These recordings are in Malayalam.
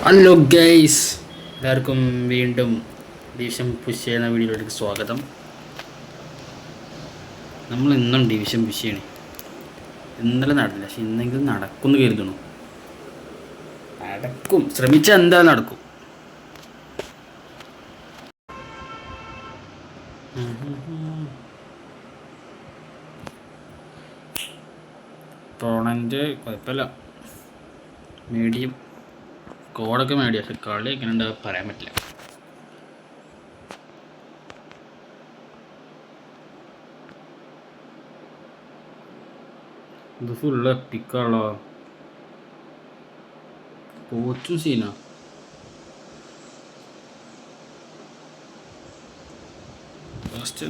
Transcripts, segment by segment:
ഹലോ ഗൈസ്, എല്ലാവർക്കും വീണ്ടും ഡിവിഷൻ പുഷ് ചെയ്യുന്ന വീഡിയോയിലേക്ക് സ്വാഗതം. നമ്മൾ ഇന്നും ഡിവിഷൻ പുഷ് ചെയ്യണേ. ഇന്നലെ നടന്നില്ല, പക്ഷെ ഇന്നെങ്കിലും നടക്കുമെന്ന് കരുതണു. നടക്കും, ശ്രമിച്ചാൽ എന്തായാലും നടക്കും. ഓപ്പണൻ്റ് കുഴപ്പമില്ല, മീഡിയം കോഡൊക്കെ മേടിയ, പക്ഷെ കളി എങ്ങനെ ഉണ്ടാവും പറയാൻ പറ്റില്ല. ഇത് ഫുള്ള് എപ്പിക്കാണല്ലോ. കോച്ചും സീനാ. ഫസ്റ്റ്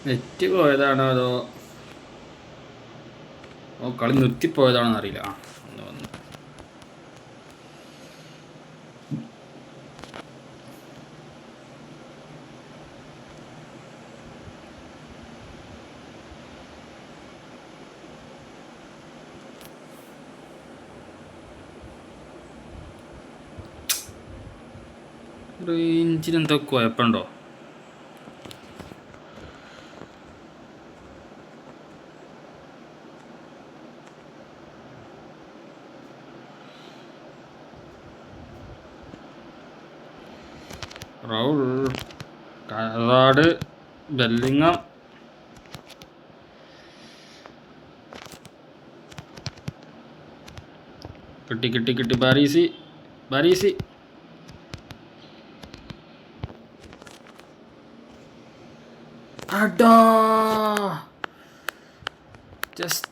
നെറ്റ് പോയതാണോ അതോ കളി നിർത്തിപ്പോയതാണോ എന്നറിയില്ല. ഒന്ന് വന്നു. റേഞ്ചിന് എന്തോ കുഴപ്പമുണ്ടോ? റൗൾ, കാറാട്, ബെല്ലിങ്ങം, കിട്ടി ബാരീസി അടാ, ജസ്റ്റ്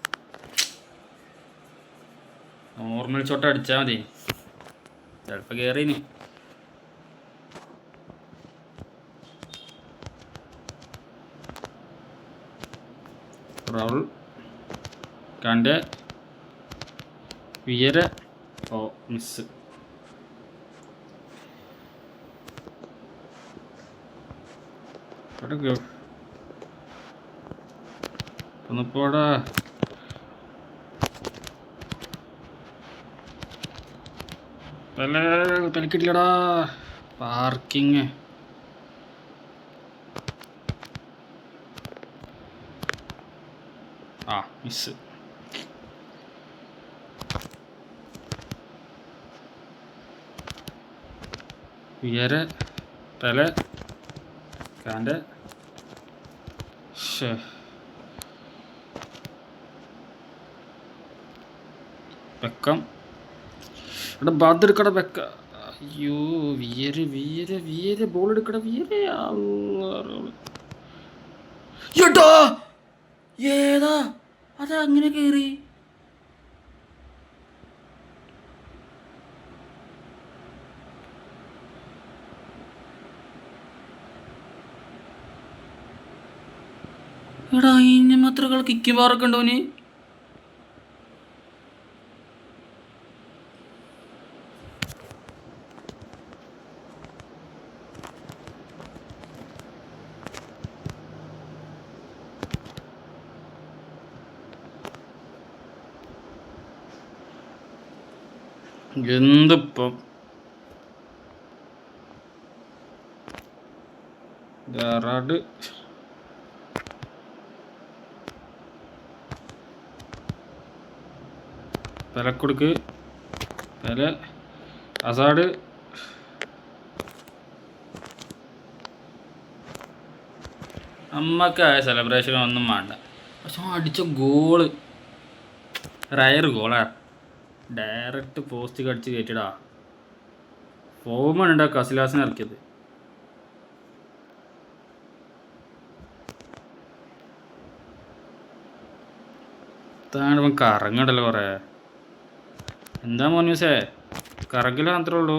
നോർമൽ ഷോട്ട് അടിച്ചാൽ മതി, ചിലപ്പോൾ കയറിന്. റൗൾ, കണ്ട്, വിയര, മിസ്. ഒന്നിപ്പോടാ. തലക്കിട്ടില്ലടാ. പാർക്കിങ്. മിസ്. വിയര, തല, കാൻ്റെ, വെക്കം. ഇവിടെ ബാത്ത് എടുക്കട വെക്ക. അയ്യോ, വിയര് ബോൾ എടുക്കട വിയര്. ഏതാ അത് അങ്ങനെ കയറി? എടാ, ഇനി മാത്രകൾ കിക്ക് ബാറൊക്കെ ഉണ്ടോന്? എന്തിപ്പം ഗറാഡ്, പെലക്കൊടുക്ക്, പെല, അസാഡ്, നമ്മക്കായ സെലിബ്രേഷൻ ഒന്നും വേണ്ട. പക്ഷെ അടിച്ച ഗോള് റയർ ഗോളാ. ഡയറക്റ്റ് പോസ്റ്റ് കടിച്ച് കയറ്റിടാ. ഫോമാണ് കസിലാസിനെ ഇറക്കിയത്. താഴെ കറങ്ങണ്ടല്ലോ കുറേ. എന്താ മോന്യൂസേ, കറങ്ങില്ല മാത്രമേ ഉള്ളൂ.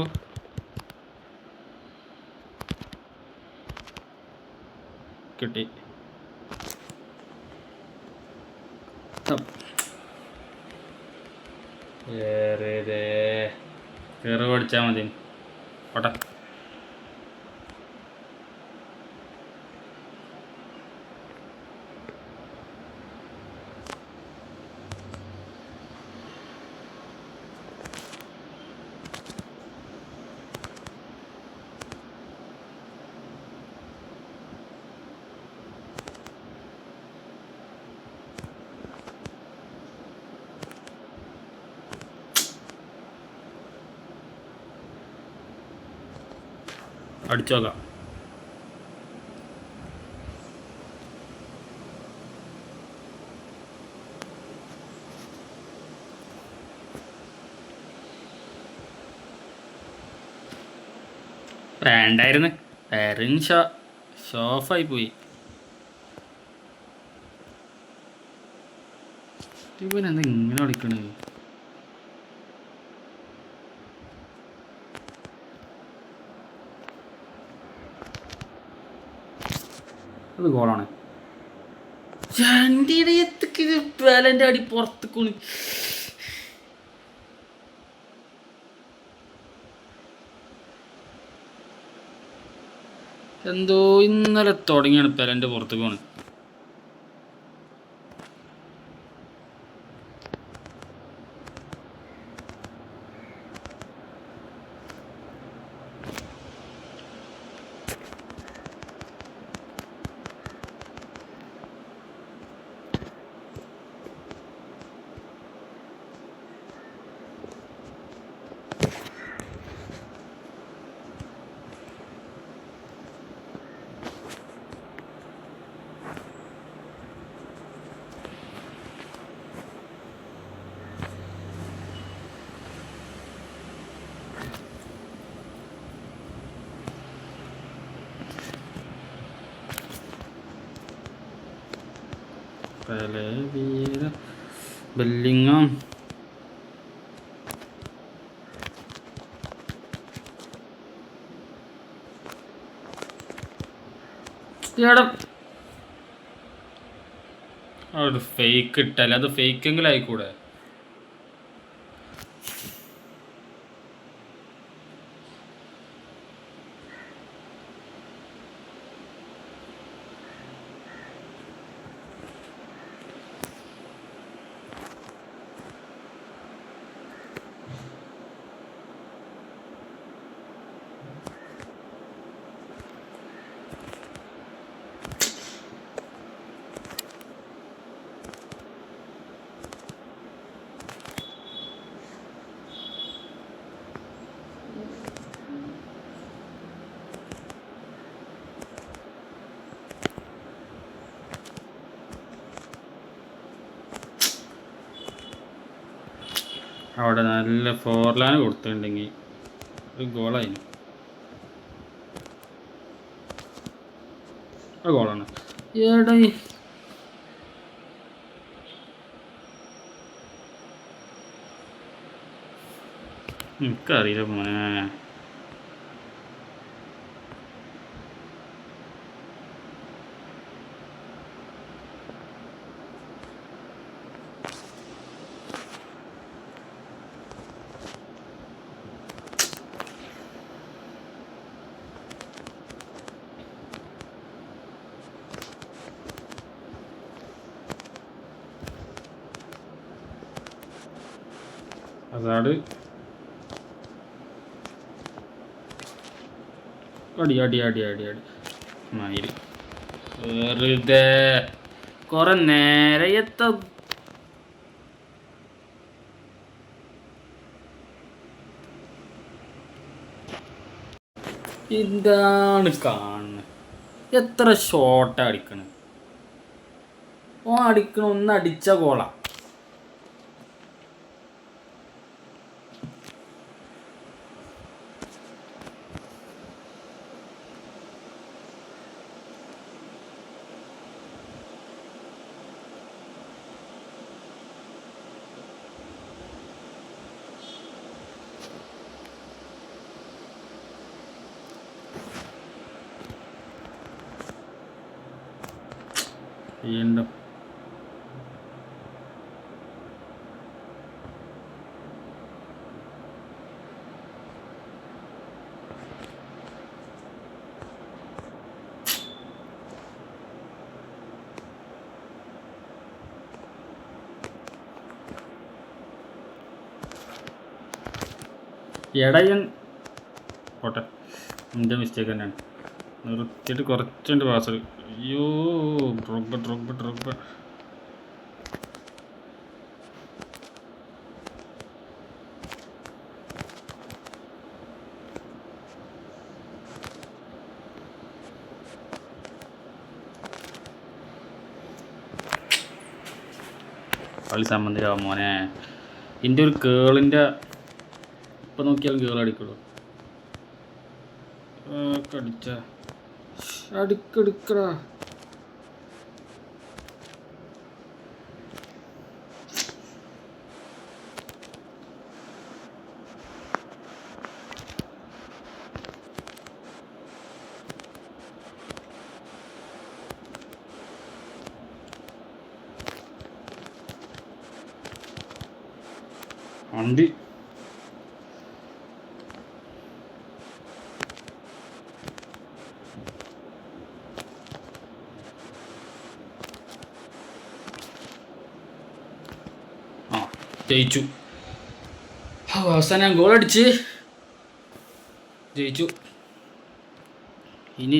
കിട്ടി. കയറി പഠിച്ചാൽ മതി പോട്ടെ. അടിച്ചോക്കാം. വേണ്ടായിരുന്നു, പേരൻ ഷോഫായി പോയി. ഇവനെന്താ ഇങ്ങനെ കളിക്കണേ? അത് ഗോളാണ്. ബാലൻ്റെ അടി പുറത്തേക്ക്. എന്തോ ഇന്നലെ തുടങ്ങിയാണ് പെലൻ്റെ പുറത്തേക്ക് പോണ്. ബെല്ലിങ്ങാം ഒരു ഫേക്ക് ഇട്ടല്ലേ, അത് ഫേക്കെങ്കിലും ആയിക്കൂടെ? അവിടെ നല്ല ഫോർലാൻ കൊടുത്തിട്ടുണ്ടെങ്കിൽ ഒരു ഗോളായി. ഒരു ഗോളാണ്. ഏടാ എനിക്കറിയില്ല മോനെ. അതാണ് അടി അടി അടി അടി അടി മയില് വെറുതെ കുറെ നേരെ ഇതാണ് കാണുന്നത്. എത്ര ഷോട്ടാ അടിക്കണത്? ഓ അടിക്കണ ഒന്ന് അടിച്ച ഗോളാ. വീണ്ടും ഇടയൻ പോട്ടെ, എൻ്റെ മിസ്റ്റേക്ക് തന്നെയാണ്. നിർത്തിയിട്ട് കുറച്ചുണ്ട് പാസ്. അയ്യോ ഡ്രോഗ്ബ ഡ്രോഗ്ബ ഡ്രോഗ്ബ. കളി സംബന്ധിച്ചാവും മോനെ. എൻ്റെ ഒരു കേളിൻ്റെ ഇപ്പം നോക്കിയാൽ കേൾ അടിക്കുള്ളൂ. അടിച്ച അടിക്കടിക്കടാ. വണ്ടി ജയിച്ചു. അവസാനം ഞാൻ ഗോൾ അടിച്ച് ജയിച്ചു. ഇനി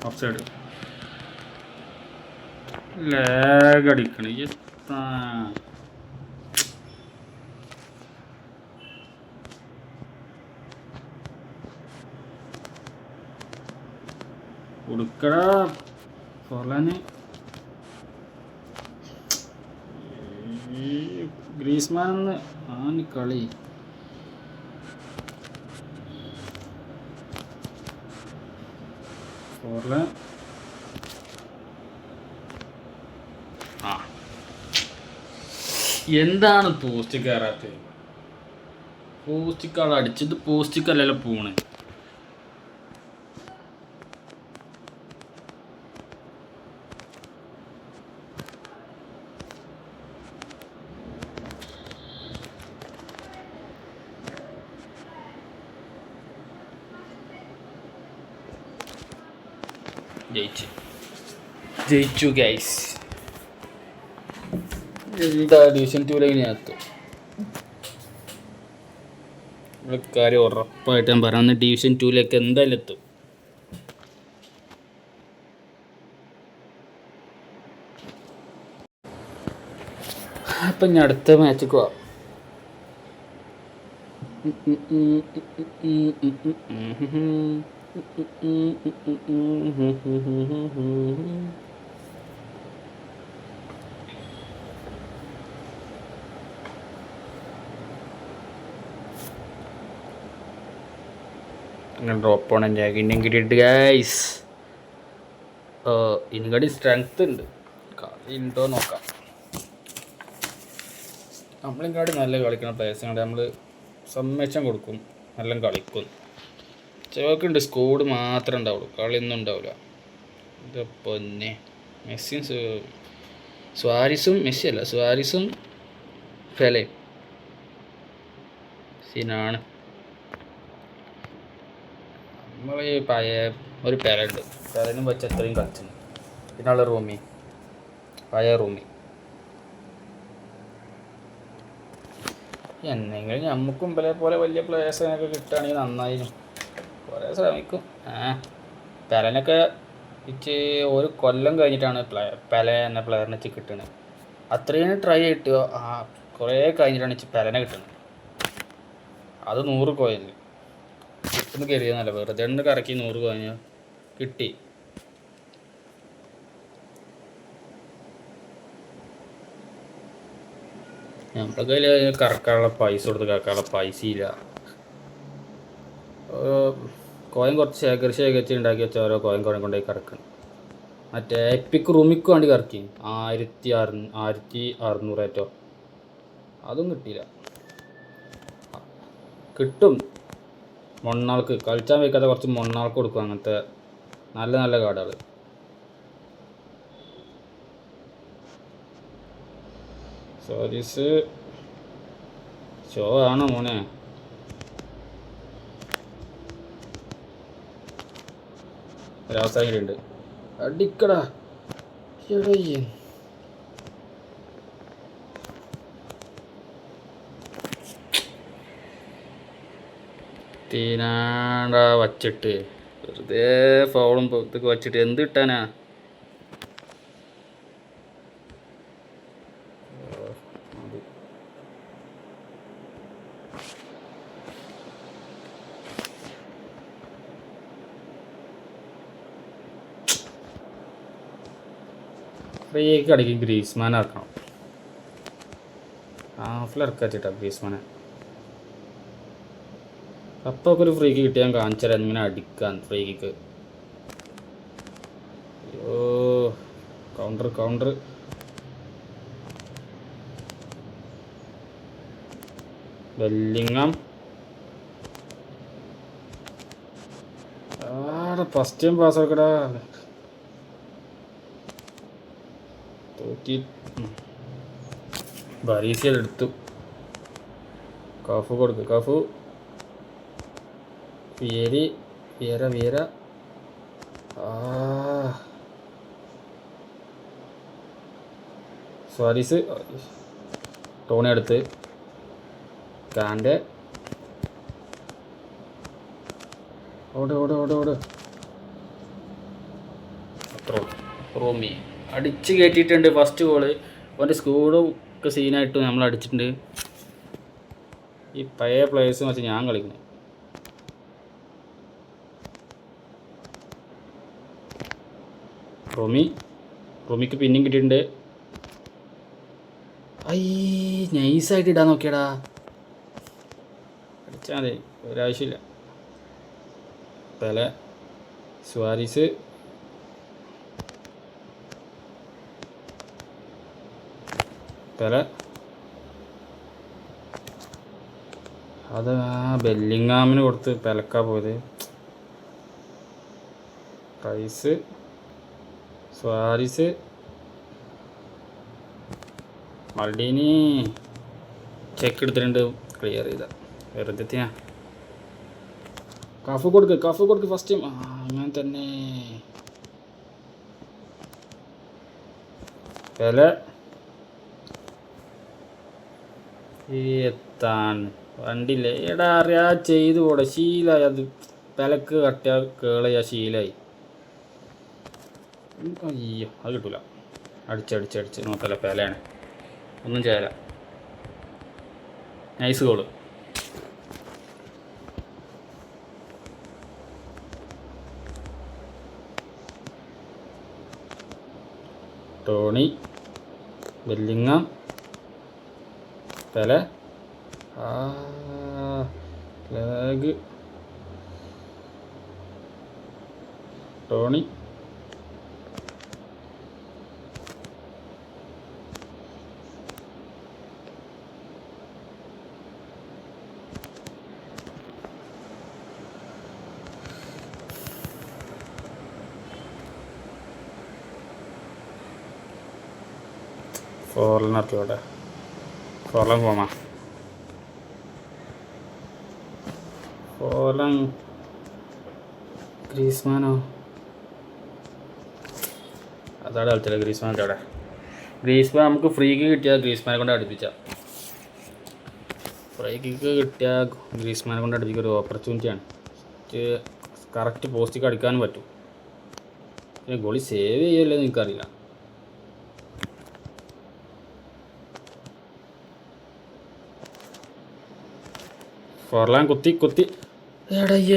ഓഫ് സൈഡ് ലാഗ് അടിക്കണ കൊടുക്കടാ ഫോർലാന്. ഗ്രീസ്മാൻ ആന് കളി. ഫോർലാൻ എന്താണ് പോസ്റ്റ് കയറാത്തത്? പോസ്റ്റിക്കാൾ അടിച്ചത് പോസ്റ്റിക്കല്ലല്ലോ പോണ്. ജയിച്ചു ഗൈസ്. എന്താ ഡിവിഷൻ 2 കാര്യം ഉറപ്പായിട്ട് ഞാൻ പറയാം. ഡിവിഷൻ 2 എന്തായാലും എത്തും. അപ്പം ഞാൻ അടുത്ത മാച്ചിക്ക് പോവാം. ഓപ്പോണൻ്റ് ഇന്ത്യൻ കിട്ടിയിട്ട് ഗൈസ്. ഇൻകടി സ്ട്രെങ്ത് ഉണ്ട്. കളി ഉണ്ടോ നോക്കാം. നമ്മളിങ്ങാടി നല്ല കളിക്കണ പ്ലേയേഴ്സിനോട് നമ്മൾ സമ്മേഷം കൊടുക്കും, നല്ല കളിക്കും. ചിലർക്കുണ്ട് സ്കോഡ് മാത്രമേ ഉണ്ടാവുള്ളൂ, കളിയൊന്നും ഉണ്ടാവില്ല. ഇതിപ്പോൾ തന്നെ മെസ്സിയും സ്വാരിസും മെസ്സിയല്ല, സ്വാരിസും ഫെലയും സീനാണ്. നമ്മൾ ഈ പഴയ ഒരു പെലുണ്ട്, പെലനും വെച്ച് എത്രയും കളിച്ചിട്ടുണ്ട്. പിന്നുള്ള റൂമി, പഴയ റൂമി. എന്തെങ്കിലും നമുക്കും പോലെ വലിയ പ്ലേയേഴ്സിനൊക്കെ കിട്ടുകയാണെങ്കിൽ നന്നായിരുന്നു. കുറേ ശ്രമിക്കും. പെലനൊക്കെ ഇച്ച് ഒരു കൊല്ലം കഴിഞ്ഞിട്ടാണ് പെല എന്ന പ്ലെയറിനെ വെച്ച് കിട്ടുന്നത്. അത്രയും ട്രൈ കിട്ടുക കുറേ കഴിഞ്ഞിട്ടാണ് ഇച്ച് പെലനെ കിട്ടുന്നത്. അത് 100 കോയിൻ കിട്ടുന്ന കരുതിയെന്നല്ല, വെറുതെ കറക്കി 100 കോയിൻ കിട്ടി. നമ്മുടെ കയ്യിൽ കറക്കാനുള്ള പൈസ കൊടുത്ത് കറക്കാനുള്ള പൈസയില്ല. കോയിൻ കുറച്ച് ശേഖരിച്ച് ഉണ്ടാക്കി വെച്ചാൽ ഓരോ കോയിൻ കൊണ്ടുപോയി കറക്കണം. മറ്റേ എപ്പിക്ക് റൂമിക്ക് വേണ്ടി കറക്കി 1600 അതും കിട്ടിയില്ല. കിട്ടും മൊണ്ണാൾക്ക് കളിച്ചാൽ വയ്ക്കാതെ കുറച്ച് മൊണ്ണാൾക്ക് കൊടുക്കും. അങ്ങനത്തെ നല്ല നല്ല കാർഡുകൾ. സോരീസ് ഷോ ആണോ മോനെ? ഒരവസ്ഥയിലുണ്ട്. അടിക്കടാ എടയ്യ തീനാണ്ട വച്ചിട്ട് വെറുതെ ഫൗളും ഇതൊക്കെ വച്ചിട്ട് എന്ത് കിട്ടാനാ? ഫ്രീക്ക് അടിക്കും. ഗ്രീസ്മാൻ ഇറക്കണം. ഹാഫിൽ ഇറക്കുക വെച്ചിട്ടാ ഗ്രീസ്മാനെ. അപ്പോൾ ഒക്കെ ഒരു ഫ്രീക്ക് കിട്ടിയാൽ ഞാൻ കാണിച്ചു തരാം ഇങ്ങനെ അടിക്കാൻ ഫ്രീക്ക്. അയ്യോ counter Bellingham. First time pass ആക്കടാ. ബരീസിയത് എടുത്തു. കഫു കൊടുക്ക്. കഫു വിയര സ്വാരിസ്. ടോണി എടുത്ത് കാൻ്റെ. ഓട് അത്ര റോമി അടിച്ച് കയറ്റിയിട്ടുണ്ട് ഫസ്റ്റ് ഗോള്. അവൻ്റെ സ്കൂളും ഒക്കെ സീനായിട്ട് നമ്മൾ അടിച്ചിട്ടുണ്ട്. ഈ പഴയ പ്ലേയേഴ്സും വെച്ച് ഞാൻ കളിക്കുന്നത്. റോമിക്ക് പിന്നെയും കിട്ടിയിട്ടുണ്ട്. നൈസായിട്ട് ഇടാൻ നോക്കിയടാ. അടിച്ചാൽ മതി, ഒരാവശ്യമില്ല. Pele, സ്വാരിസ്, Pele. അത് ബെല്ലിങ്ങാമിന് കൊടുത്ത് പെലക്കാ പോയത്. റൈസ്, സ്വാരിസ്, മൾഡീനി ചെക്ക് എടുത്തിട്ടുണ്ട്. ക്ലിയർ ചെയ്ത വെറുതെ. കഫ് കൊടുക്ക് ഫസ്റ്റ് ടൈം. അങ്ങനെ തന്നെ. പെലെ എത്താണ് വണ്ടിയില്ലേ എടാ. അറിയാ ചെയ്തു കൂടെ ശീലമായി. അത് പെലക്ക് കട്ടിയ കേളയാ ശീലമായി. അയ്യോ അത് കിട്ടൂല. അടിച്ച് നോക്കല്ല. പെലയാണ്, ഒന്നും ചെയ്യാല. Nice goal. Tony, Bellingham, Pele. Lag. Tony, ഫോറിനകത്തോടെ ഫോർലൻ പോമാ. ഫോർലൻ ഗ്രീസ്മാനോ അതാണ് കളിച്ചത്. ഗ്രീസ്മാൻ്റെ അവിടെ. ഗ്രീസ്മാൻ നമുക്ക് ഫ്രീ കിക്ക് കിട്ടിയാൽ ഗ്രീസ്മാനെ കൊണ്ട് അടുപ്പിച്ചാൽ. ഫ്രീ കിക്ക് കിട്ടിയാൽ ഗ്രീസ്മാനെ കൊണ്ട് അടുപ്പിക്കുക ഒരു ഓപ്പർച്യൂണിറ്റിയാണ്. കറക്റ്റ് പോസ്റ്റിക്ക് അടിക്കാനും പറ്റും. പിന്നെ ഗോളി സേവ് ചെയ്യുമല്ലോ എന്ന് എനിക്കറിയില്ല. ഫോർലാൻ കുത്തി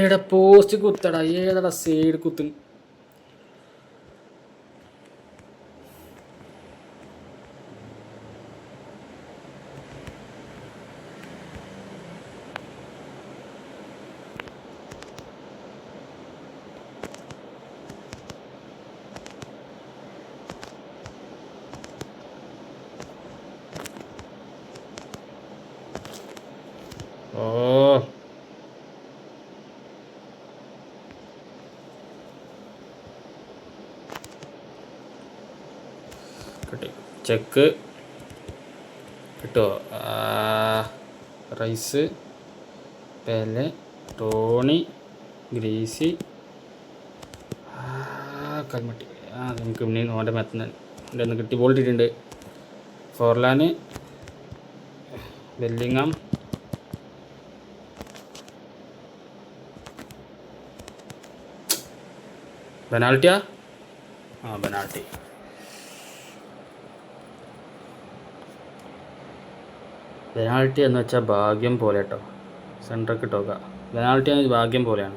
എടാ പോസ്റ്റ് കുത്തടാ. ഏതാടാ സൈഡ് കുത്തും. കിട്ടി. ചെക്ക് കിട്ടുമോ? റൈസ്, പെലെ, ടോണി, ഗ്രീസി. കൽമട്ടി നമുക്ക് പിന്നെ ഓൻ്റെ മെത്തുന്ന എൻ്റെ ഒന്ന് കിട്ടി ബോൾ ഇട്ടിട്ടുണ്ട്. ഫോർലാന്, ബെല്ലിങ്ങാം, പെനാൾട്ടിയാ? പെനാൾട്ടി. പെനാൾട്ടി എന്ന് വെച്ചാൽ ഭാഗ്യം പോലെ കേട്ടോ. സെൻറ്റർക്ക് ഇട്ടോക്ക. പെനാൾട്ടി ആണ് ഭാഗ്യം പോലെയാണ്.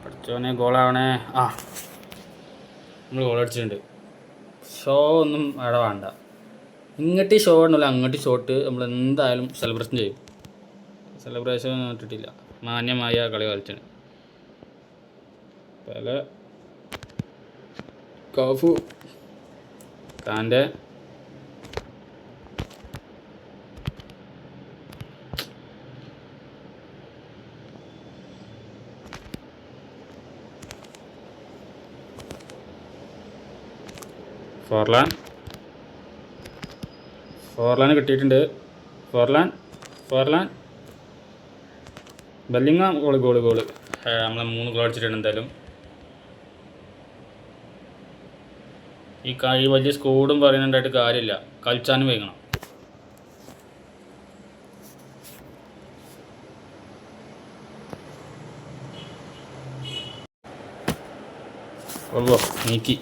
പഠിച്ചോനെ ഗോളാവണേ. നമ്മൾ ഗോൾ അടിച്ചിട്ടുണ്ട്. ഷോ ഒന്നും അവിടെ വേണ്ട. ഇങ്ങോട്ട് ഷോ ഉണ്ടല്ലോ, അങ്ങോട്ട് ഷോട്ട് നമ്മൾ എന്തായാലും സെലിബ്രേഷൻ ചെയ്യും. സെലിബ്രേഷൻ ഇട്ടിട്ടില്ല, മാന്യമായ കളി കളിച്ചാണ്. പല കാഫു കാൻ്റെ ഫോർലാൻ കിട്ടിയിട്ടുണ്ട്. Forlan Bellingham goal. നമ്മൾ 3 ഗോൾ അടിച്ചിട്ടുണ്ട്. എന്തായാലും ഈ കളി വലിയ സ്കോഡും പറയുന്നുണ്ടായിട്ട് കാര്യമില്ല, കളിച്ചാനും വയ്ക്കണം. നീക്കി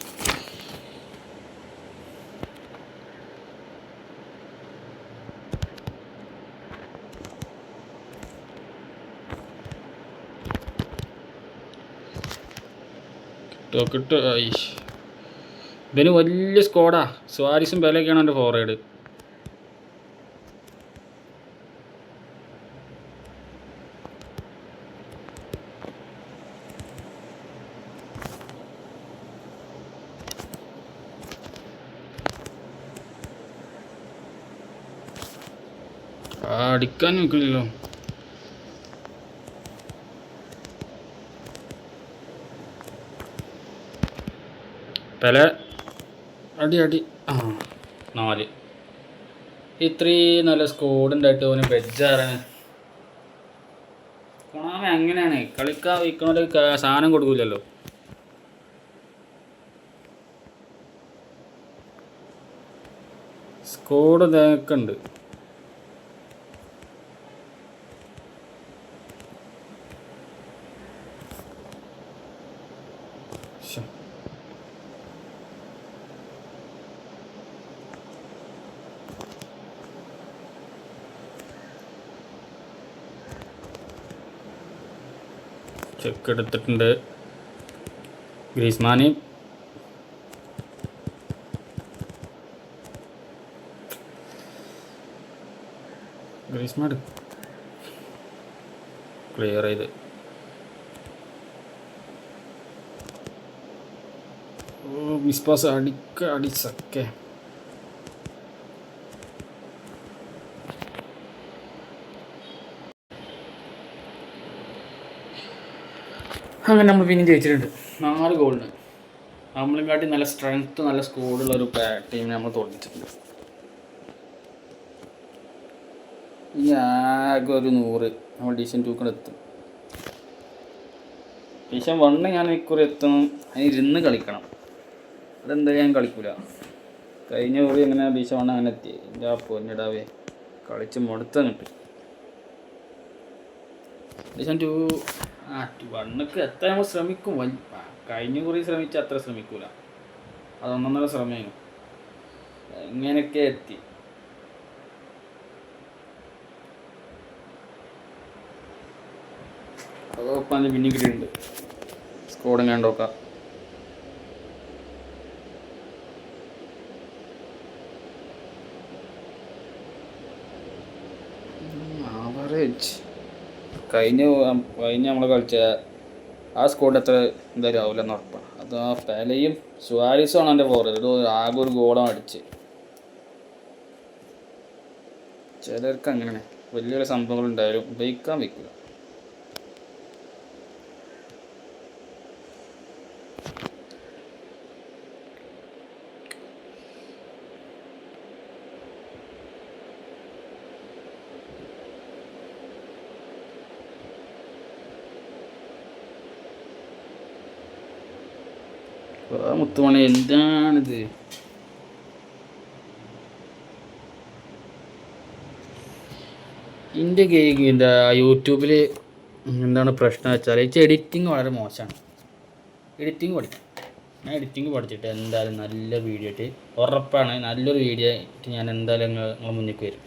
കിട്ടും. ഇതിന് വലിയ സ്കോഡാ. സ്വാരിസും ബെലൊക്കെയാണ് എൻ്റെ ഫോർവേഡ്. അടിക്കാൻ നിൽക്കില്ലല്ലോ. പെല അടി 4. ഇത്രയും നല്ല സ്കോഡുണ്ടായിട്ട് ഓന് ബെജ്ജാറാണ്. കൊണാമി അങ്ങനെയാണ്, കളിക്കാൻ വയ്ക്കണ സാധനം കൊടുക്കില്ലല്ലോ. സ്കോഡ് ഇതൊക്കെ ഉണ്ട്. ചെക്ക് എടുത്തിട്ടുണ്ട് ഗ്രീസ്മാന്. ക്ലിയർ ചെയ്ത് മിസ്പാസ് അടിച്ചൊക്കെ. അങ്ങനെ നമ്മൾ പിന്നെ ജയിച്ചിട്ടുണ്ട് 4 ഗോളിന്. നമ്മളെ കാട്ടി നല്ല സ്ട്രെങ്ത്ത്, നല്ല സ്കോഡുള്ളൊരു ടീമിനെ നമ്മൾ തോൽപ്പിച്ചിട്ടുണ്ട്. ഈ ആകെ ഒരു 100 നമ്മൾ ഡിവിഷൻ 2 എത്തും. ഡിവിഷൻ 1 ഞാൻ ഇക്കുറി എത്തണം. അതിന് ഇരുന്ന് കളിക്കണം. അതെന്തായാലും ഞാൻ കളിക്കൂല. കഴിഞ്ഞ കുറി എങ്ങനെ ഡിവിഷൻ 1 അങ്ങനെ എത്തി. എൻ്റെ പൊന്നിടാവേ കളിച്ച് മടുത്തങ്ങിട്ട്. ഡിവിഷൻ 2 1ക്ക് എത്താൻ നമ്മൾ ശ്രമിക്കും. കഴിഞ്ഞ കുറി ശ്രമിച്ചാൽ അത്ര ശ്രമിക്കൂല. അത് 1.5 ശ്രമമായിരുന്നു. ഇങ്ങനെയൊക്കെ എത്തി. അതൊപ്പം പിന്നെ കിട്ടിയിട്ടുണ്ട്. സ്കോഡും കണ്ടോക്കാം. ആവറേജ് കഴിഞ്ഞ നമ്മൾ കളിച്ച ആ സ്കോഡ് അത്ര എന്തായാലും ആവില്ലെന്ന് ഉറപ്പാണ്. അത് ആ പെലയും സുവാരിസും ആണ് എൻ്റെ ഫോർവേഡ്. ആകെ ഒരു ഗോളാണ് അടിച്ച്. ചിലർക്ക് അങ്ങനെയാണ്, വലിയൊരു സംഭവങ്ങൾ ഉണ്ടായാലും ഉപയോഗിക്കാൻ വയ്ക്കില്ല. മുത്തുമണി എന്താണിത്? എൻ്റെ എന്താ യൂട്യൂബിൽ എന്താണ് പ്രശ്നം വെച്ചാൽ എഡിറ്റിങ് വളരെ മോശമാണ്. എഡിറ്റിങ് പഠിക്കണം. ഞാൻ എഡിറ്റിങ് പഠിച്ചിട്ട് എന്തായാലും നല്ല വീഡിയോ ആയിട്ട് ഉറപ്പാണ്, നല്ലൊരു വീഡിയോ ആയിട്ട് ഞാൻ എന്തായാലും നിങ്ങളെ മുന്നിലേക്ക് വരും.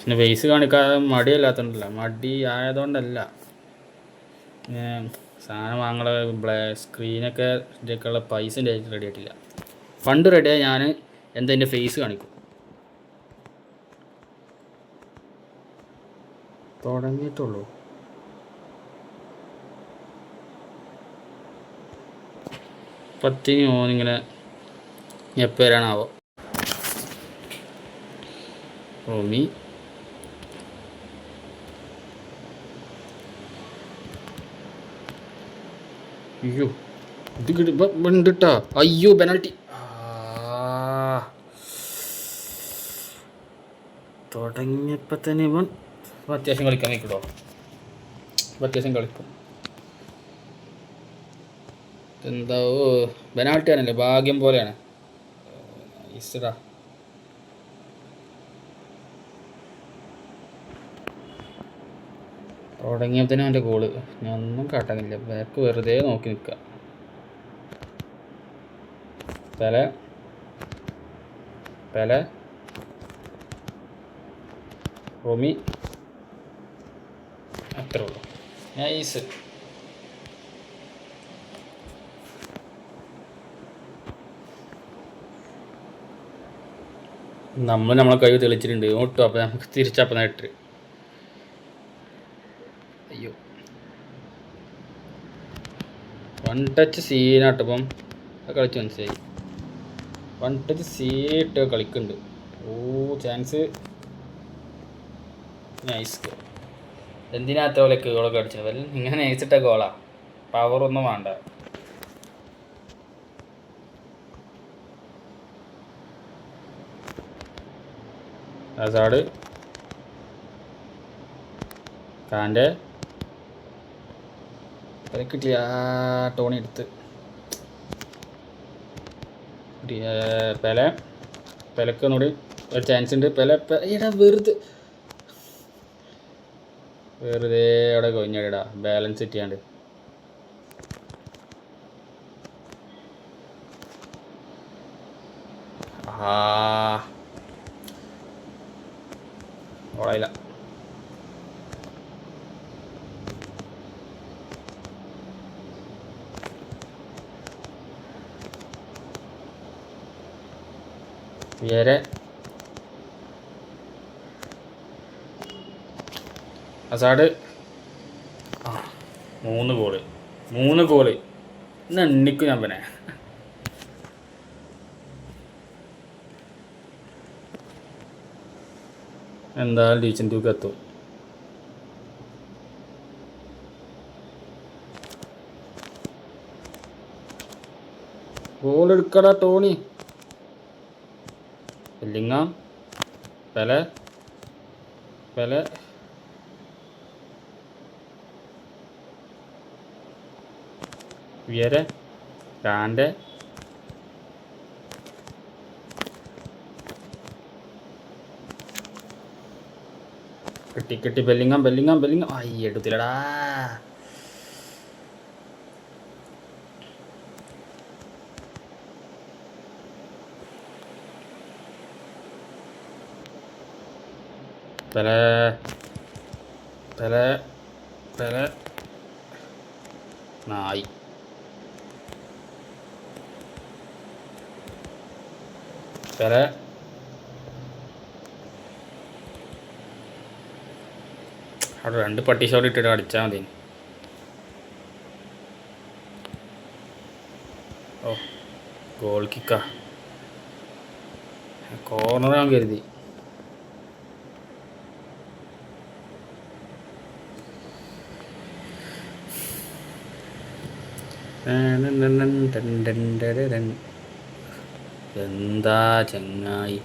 പിന്നെ ഫേസ് കാണിക്കാതെ മടിയല്ലാത്തതുകൊണ്ടല്ല, മടി ആയതുകൊണ്ടല്ല, സാധനം വാങ്ങുള്ള സ്ക്രീനൊക്കെ ഇതിലേക്കുള്ള പൈസ റെഡി ആയിട്ടില്ല. ഫണ്ട് റെഡിയായി ഞാൻ എന്താ എൻ്റെ ഫേസ് കാണിക്കും. തുടങ്ങിയിട്ടുള്ളൂ. പത്തിന് മോനിങ്ങനെ എപ്പോൾ വരാനാവോ? റോമി അയ്യോ ഇത് കിട്ടിട്ടാ. അയ്യോ പെനാൽറ്റി. തുടങ്ങിയപ്പോൾ തന്നെ ഇവൻ അത്യാവശ്യം കളിക്കാൻ നിൽക്കട്ടോ. അത്യാവശ്യം കളിക്കും. എന്താ പെനാൽറ്റി ആണല്ലേ, ഭാഗ്യം പോലെയാണ്. ഈസ്റ്ററാ തുടങ്ങിയതിനും എൻ്റെ ഗോള്. ഞാൻ ഒന്നും കാട്ടാനില്ല, ബാക്ക് വെറുതെ നോക്കി നിൽക്കുക. പെല റോമി അത്രേ ഉള്ളൂ. നൈസ്. നമ്മളെ കഴിവ് തെളിച്ചിട്ടുണ്ട് ഓട്ടോ. അപ്പം നമുക്ക് തിരിച്ചപ്പം നേരിട്ട്. അയ്യോ വൺ ടച്ച് സീനാട്ടപ്പം കളിച്ച് മനസ്സിലായി. വൺ ടച്ച് സീട്ട് കളിക്കുന്നുണ്ട്. ഓ ചാൻസ്. നൈസ്. എന്തിനാത്ത പോലെയൊക്കെ ഗോളൊക്കെ അടിച്ചത്? വല്ല ഇങ്ങനെ നൈസിട്ട ഗോളാ, പവറൊന്നും വേണ്ട. ഹസാർഡ് കാൻ്റെ കിട്ടിയ ടോണി എടുത്ത് പെലക്ക് ഒന്നുകൂടി ഒരു ചാൻസ് ഉണ്ട്. വെറുതെ അവിടെ കൊഞ്ഞടിടാ, ബാലൻസ് ചെയ്യാണ്ട്. ഓളയില്ല. വേറെ അസാഡ് 3 ഗോള് ഇന്ന് എണ്ണിക്കും ഞാൻ. പിന്നെ എന്തായാലും ഡീസൻ്റ് ടൂക്ക് എത്തും. ഗോൾ എടുക്കടാ ടോണി. ബെല്ലിങ്ങാം പെല വിയരെ കാൻ്റെ കിട്ടി. ബെല്ലിങ്ങാം ആയി എടുത്തില്ലടാ. പെല നായി. പെല അവിടെ 2 പട്ടി ഷോട്ട് ഇട്ടിട്ട് അടിച്ചാൽ മതി. ഓ ഗോൾ കിക്കാ, കോർണറാൻ കരുതി. എന്താ ചങ്ങായി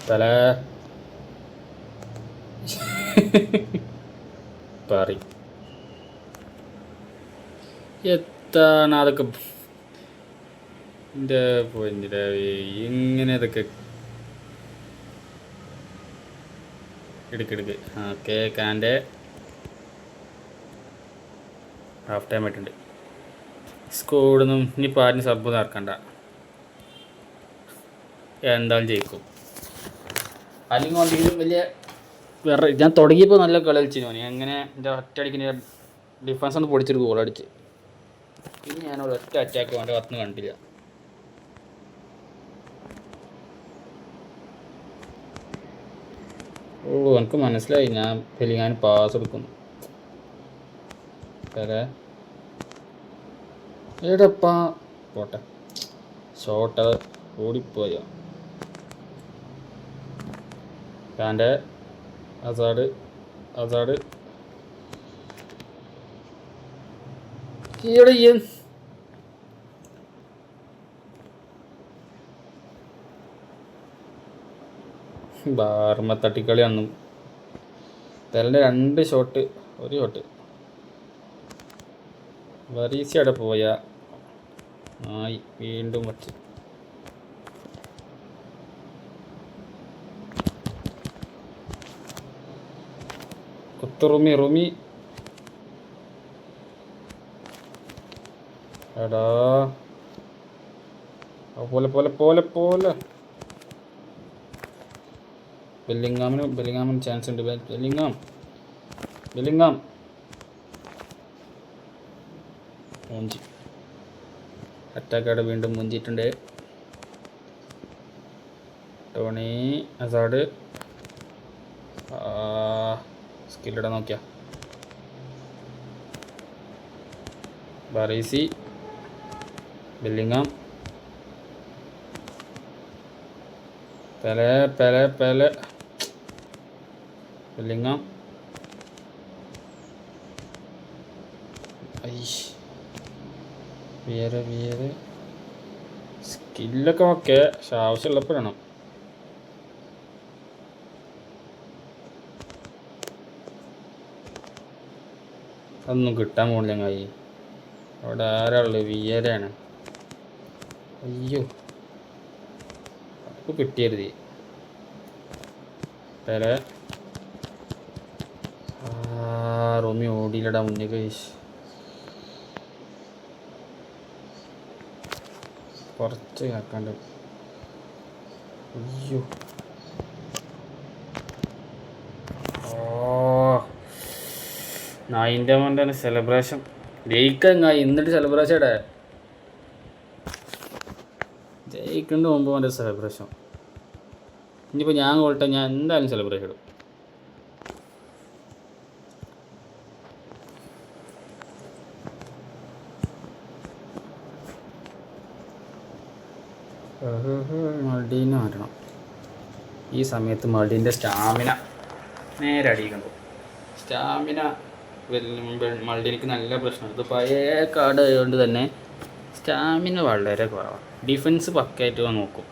തല പറി എത്താണ് അതൊക്കെ എൻ്റെ പൊന്നിടെ ഇങ്ങനെ ഇതൊക്കെ എടുക്കെടുക്ക് ഓക്കെ കാൻ്റെ ഹാഫ് ടൈം ആയിട്ടുണ്ട്. സ്കോഡൊന്നും ഇനിയിപ്പോൾ ആരും സബ് നടക്കണ്ട, എന്തായാലും ജയിക്കും. അല്ലെങ്കിൽ എന്തെങ്കിലും വലിയ വേറെ ഞാൻ തുടങ്ങിയപ്പോൾ നല്ല കളി കളിച്ചിരുന്നു ഓന്. അങ്ങനെ എൻ്റെ ഒറ്റയടിക്ക് ഡിഫൻസ് ഒന്ന് പൊടിച്ചൊരു ഗോളടിച്ച്. പിന്നെ ഞാൻ ഒറ്റ അറ്റാക്ക് അവൻ്റെ കത്തുനിന്ന് കണ്ടില്ല. ഓ എനിക്ക് മനസ്സിലായി ഞാൻ ബെല്ലിങ്ങാമിന് പാസ് എടുക്കുന്നു. ഏടപ്പാ പോട്ടെ, ഷോട്ട് ഓടിപ്പോയോ. കാൻ്റെ അസാഡ് ഈടെ ബാർമ തട്ടിക്കളി അന്നും തലൻ്റെ 2 ഷോട്ട്, 1 ഷോട്ട്. വരീസി അവിടെ പോയ ആയി വീണ്ടും വച്ച്. റുമി എടാ പോലെ ബെല്ലിങ്ങാമിന് ചാൻസ് ഉണ്ട്. ബെല്ലിങ്ങാം മൂഞ്ചി. അറ്റാക്കവിടെ വീണ്ടും മുഞ്ചിട്ടുണ്ട്. ടോണി അസാഡ് സ്കില്ലിടാൻ നോക്കിയ ബറീസി ബെല്ലിങ്ങാം പെലെ ബെല്ലിങ്ങാം വിയറ് സ്കില്ലൊക്കെ ഓക്കെ, പക്ഷെ ആവശ്യമുള്ളപ്പോഴാണ്. അതൊന്നും കിട്ടാൻ പോണില്ല ചങ്ങായി. അവിടെ ആരാളുള്ളത്? വിയരാണ്. അയ്യോ അപ്പോൾ കിട്ടിയരുത്. പെലെ റോമി ഓടിയില്ലടാ മുന്നേക്ക്. കുറച്ച് കേൾക്കാണ്ട്. അയ്യോ നായിൻ്റെ മോൻ്റെ സെലിബ്രേഷൻ ജയിക്കങ്ങായി. എന്നിട്ട് സെലിബ്രേഷൻ ഇടേ ജയിക്കേണ്ട മുമ്പ് മോൻ്റെ സെലിബ്രേഷൻ. ഇനിയിപ്പോൾ ഞാൻ കൊള്ളട്ടെ, ഞാൻ എന്തായാലും സെലിബ്രേഷൻ ഇടും. മൾഡീനെ മാറ്റണം. ഈ സമയത്ത് മൾഡീൻ്റെ സ്റ്റാമിന നേരെ അടിക്കുന്നു. സ്റ്റാമിന മൾഡീനിക്ക് നല്ല പ്രശ്നമാണ്. ഇത് പഴയ കാർഡ് ആയതുകൊണ്ട് തന്നെ സ്റ്റാമിന വളരെ കുറവാണ്. ഡിഫൻസ് പക്കയായിട്ട് നോക്കും.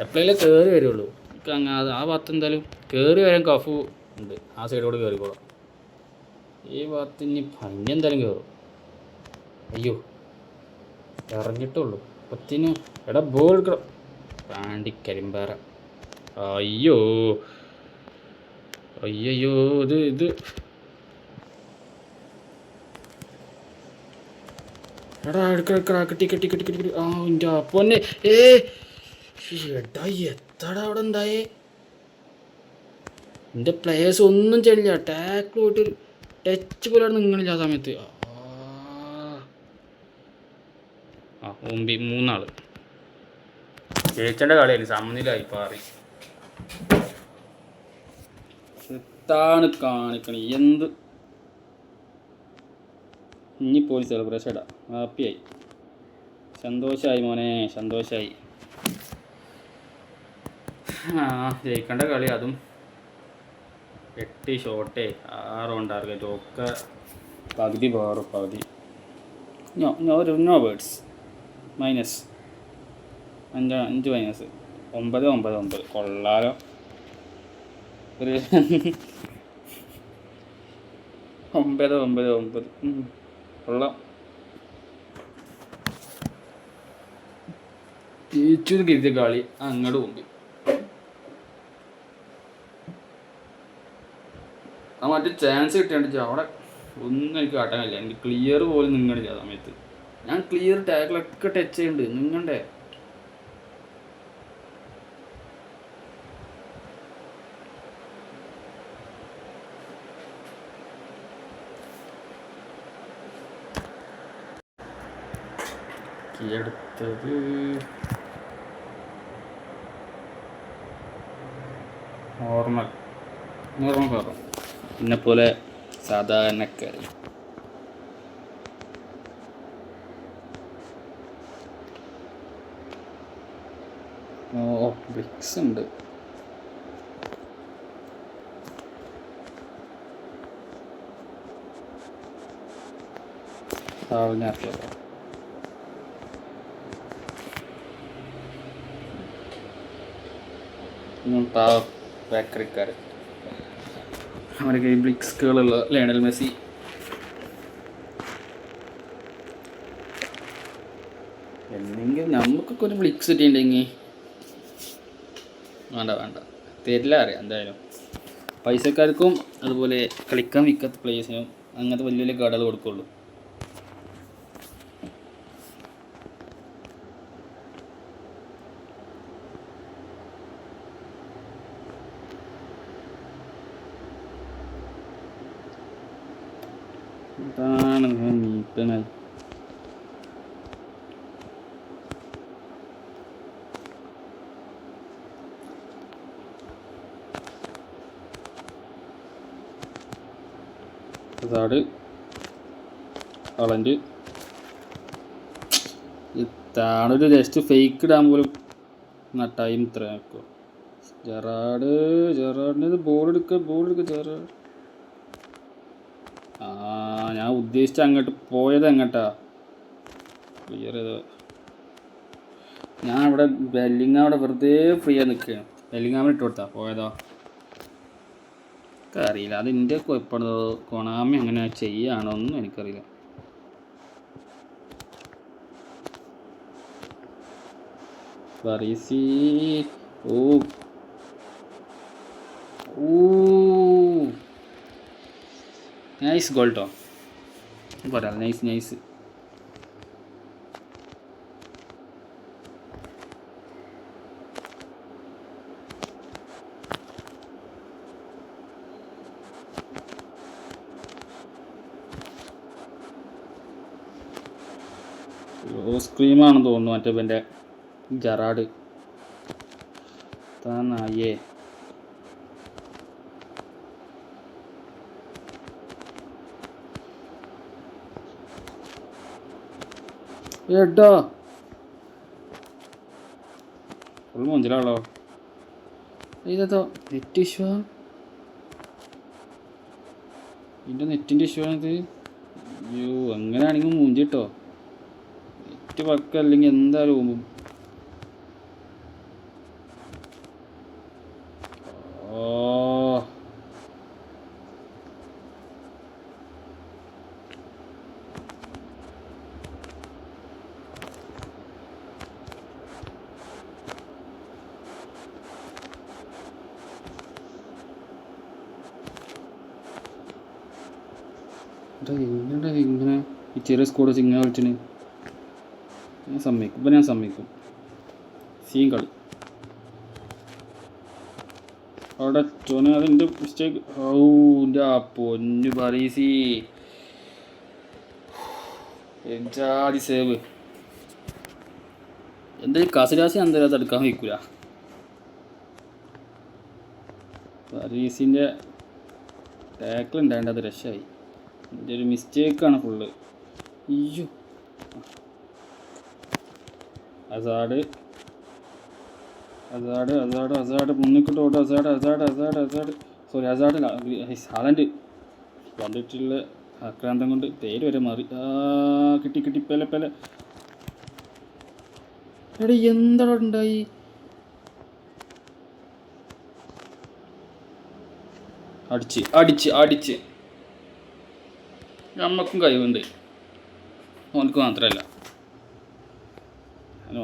എപ്പോഴെങ്കിലും കയറി വരുള്ളൂ. ആ ഭാഗത്ത് എന്തായാലും കയറി വരാൻ കഫു ഉണ്ട്. ആ സൈഡോട് കയറിക്കോളാം. ഈ ഭാഗത്ത് ഇനി ഭംഗി എന്തായാലും കയറും. അയ്യോ ഇറങ്ങിയിട്ടുള്ളൂ പത്തിന്. എടാ ബോൾ എടുക്കണം. പാണ്ടി കരിമ്പാറ. അയ്യോ ഇത് എടാ എടുക്കടാ. കിട്ടി. ആ എൻ്റെ പൊന്നെ. എടാ എത്തടാ അവിടെ ഉണ്ടായേ. എൻ്റെ പ്ലേയേഴ്സ് ഒന്നും ചെയ്യില്ല. ടാക്കിൾ പോയിട്ട് ടച്ച് പോലാണ് നിങ്ങളില്ല ആ സമയത്ത്. മുമ്പി 3 ആൾ ജയിച്ചേണ്ട കളിയായിരുന്നു. സമനിലായി പാറി. എത്താണ് കാണിക്കണേ എന്ത്. ഇനിയിപ്പോൾ സെലിബ്രേഷൻ ഇടാം. ഹാപ്പിയായി, സന്തോഷമായി മോനെ, സന്തോഷമായി. ജയിക്കേണ്ട കളി, അതും 8 ഷോട്ടേ 6 ഓൺ ടാർഗറ്റ് ഒക്കെ. പകുതി പവർ, പകുതി നോ വേർഡ്സ്. -5 മൈനസ്. 9-9-9 കൊള്ളാലോ. ഒരു 9-9-9 കൊള്ളാം. ജയിച്ചൊരു കരുതിയ കളി അങ്ങോട്ട് മുമ്പ്. ആ മറ്റേ ചാൻസ് കിട്ടിയാണ്ട് അവിടെ ഒന്നും എനിക്ക് കാട്ടാൻ കഴിയില്ല. എനിക്ക് ക്ലിയർ പോലും നിങ്ങണില്ല ആ സമയത്ത്. ഞാൻ ക്ലിയർ ടാക്കിലൊക്കെ ടച്ച് ചെയ്യുന്നുണ്ട്, നിങ്ങണ്ടേ. എടുത്തത് നോർമൽ കയറും, എന്നെ പോലെ സാധാരണക്കാരൻ. ഓ ബ്രിക്സ് ഉണ്ട്. ബേക്കറിക്കാർ അവരൊക്കെ ഈ ബ്ലിക്സുകളുള്ള ലയണൽ മെസ്സി. എന്തെങ്കിലും നമുക്കൊക്കെ ഒരു ബ്ലിക്സ് കിട്ടിയിട്ടുണ്ടെങ്കിൽ വേണ്ട തരില്ല അറിയാം. എന്തായാലും പൈസക്കാർക്കും അതുപോലെ കളിക്കാൻ വിൽക്കാത്ത പ്ലേയേഴ്സിനും അങ്ങനത്തെ വലിയ വലിയ കാർഡുകൾ കൊടുക്കുള്ളൂ. അതാണ് നീപ്പനായി. അതാട് കളൻ്റ് ഇത്താണൊരു ജസ്റ്റ് ഫേക്ക് ഇടാൻ പോലും ടൈം ഇത്ര ആക്കോ. ജെറാഡിന് ബോൾ എടുക്കുക ജെറാഡ്. ഞാൻ ഉദ്ദേശിച്ച അങ്ങോട്ട് പോയത് എങ്ങോട്ടാ ക്ലിയർ ചെയ്ത്. ഞാൻ ഇവിടെ ബെല്ലിങ്ങാം വെറുതെ ഫ്രീ ആയി നിൽക്കുകയാണ്. ബെല്ലിങ്ങാമിന് ഇട്ട് കൊടുത്താ പോയതോ ഒക്കെ അറിയില്ല. അത് എൻ്റെ കുഴപ്പമാണോ കൊണാമി അങ്ങനെ ചെയ്യാണോ ഒന്നും എനിക്കറിയില്ല. ബറീസി നൈസ് ഗോൾ കേട്ടോ. പറയാം നൈസ്. സ്ക്രീമാണെന്ന് തോന്നുന്നു മറ്റേ എൻ്റെ ജെറാഡ് താനായേ. എടാ ഫുൾ മുഞ്ചിലാണല്ലോ. ഇതോ നെറ്റ് ഇഷ്യൂ, ഇതിൻ്റെ നെറ്റിൻ്റെ ഇഷ്യൂ ആണിത്. അയ്യോ അങ്ങനെയാണെങ്കിൽ മൂഞ്ചിട്ടോ. നെറ്റ് പക്ക അല്ലെങ്കിൽ എന്തായാലും ഇങ്ങനെ ഈ ചെറിയ സ്കോഡ് വെച്ച് ഇങ്ങനെ കളിച്ചിന്. ഞാൻ സമ്മതിക്കും. സീൻ കളി അവിടെ ചോന അതിൻ്റെ മിസ്റ്റേക്ക്. എൻ്റെ പൊന്നു പറീസി ജാതി സേവ്. എന്തായാലും കസിരാസി എന്തായാലും അത് എടുക്കാൻ വയ്ക്കൂല. പറീസിൻ്റെ ടാക്കിൾ ഉണ്ടായത് അത് രക്ഷമായി. എൻ്റെ ഒരു മിസ്റ്റേക്കാണ് ഫുള്ള്. അയ്യോ അസാഡ് മുന്നിക്കിട്ട് ഓട്ടോ. അസാഡ് സോറി ഹാലൻഡ് വന്നിട്ടുള്ള ആക്രാന്തം കൊണ്ട് പേര് വരെ മാറി. കിട്ടി പെല. എടാ എന്താ ഉണ്ടായി? അടിച്ച് അടിച്ച് അടിച്ച് നമ്മൾക്കും കഴിവുണ്ട്, ഓനക്ക് മാത്രമല്ല.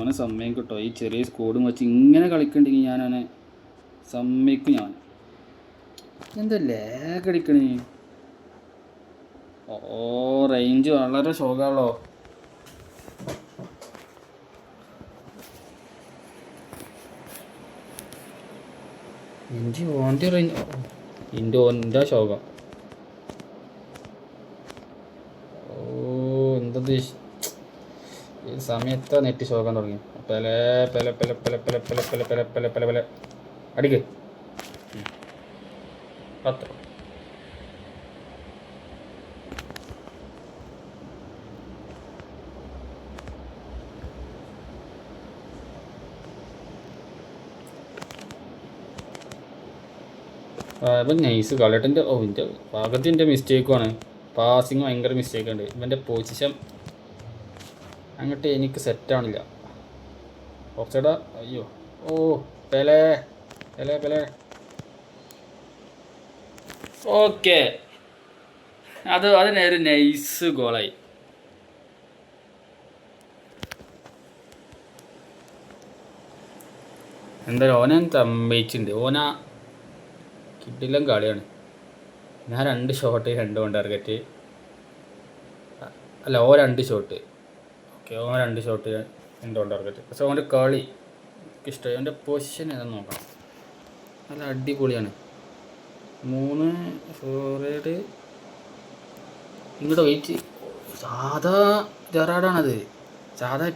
ഓനെ സമ്മതിക്കും കേട്ടോ. ഈ ചെറിയ സ്കോഡും വെച്ച് ഇങ്ങനെ കളിക്കണ്ടെങ്കിൽ ഞാനവനെ സമ്മതിക്കും. ഞാൻ എന്താ ലാഗ് അടിക്കണേ? ഓ റേഞ്ച് വളരെ ശോകമാണല്ലോ. ഓൻ്റെ റേഞ്ച് ഓൻ്റെ ശോകം. ഓ എന്തത് ഈ സമയത്ത് നെറ്റ് ശോകം തുടങ്ങി. പല പല പല പല പല പല പല പല പല പല പല അടിക്ക് 10. ഇവൻ നൈസ് കളിട്ടിൻ്റെ. ഇൻ്റെ പകുതിൻ്റെ മിസ്റ്റേക്കുമാണ്. പാസിങ് ഭയങ്കര മിസ്റ്റേക്ക് ഉണ്ട്. ഇവൻ്റെ പൊസിഷൻ അങ്ങോട്ട് എനിക്ക് സെറ്റാവണില്ല. ഓഫ്സൈഡാ? അയ്യോ ഓ പെലെ പെലെ പെലെ. ഓക്കെ, അതിനൊരു നൈസ് ഗോളായി. എന്തായാലും ഓനെ സമ്മതിച്ചിട്ടുണ്ട്. കിട്ടില്ല കളിയാണ്. ഞാൻ 2 ഷോട്ട് 2 കൊണ്ട് ടാർഗറ്റ് അല്ല, 2 ഷോട്ട്. ഓക്കെ, 2 ഷോട്ട് 2 കൊണ്ട് ടാർഗറ്റ്. പക്ഷെ ഓൻ്റെ കളി എനിക്കിഷ്ടമായി. അവൻ്റെ പൊസിഷൻ ഏതാണെന്ന് നോക്കണം. നല്ല അടിപൊളിയാണ്. 3 ഫോർവേഡ് ഇങ്ങോട്ട് വെയിറ്റ്. സാധാ ജെറാഡാണത്, സാധാ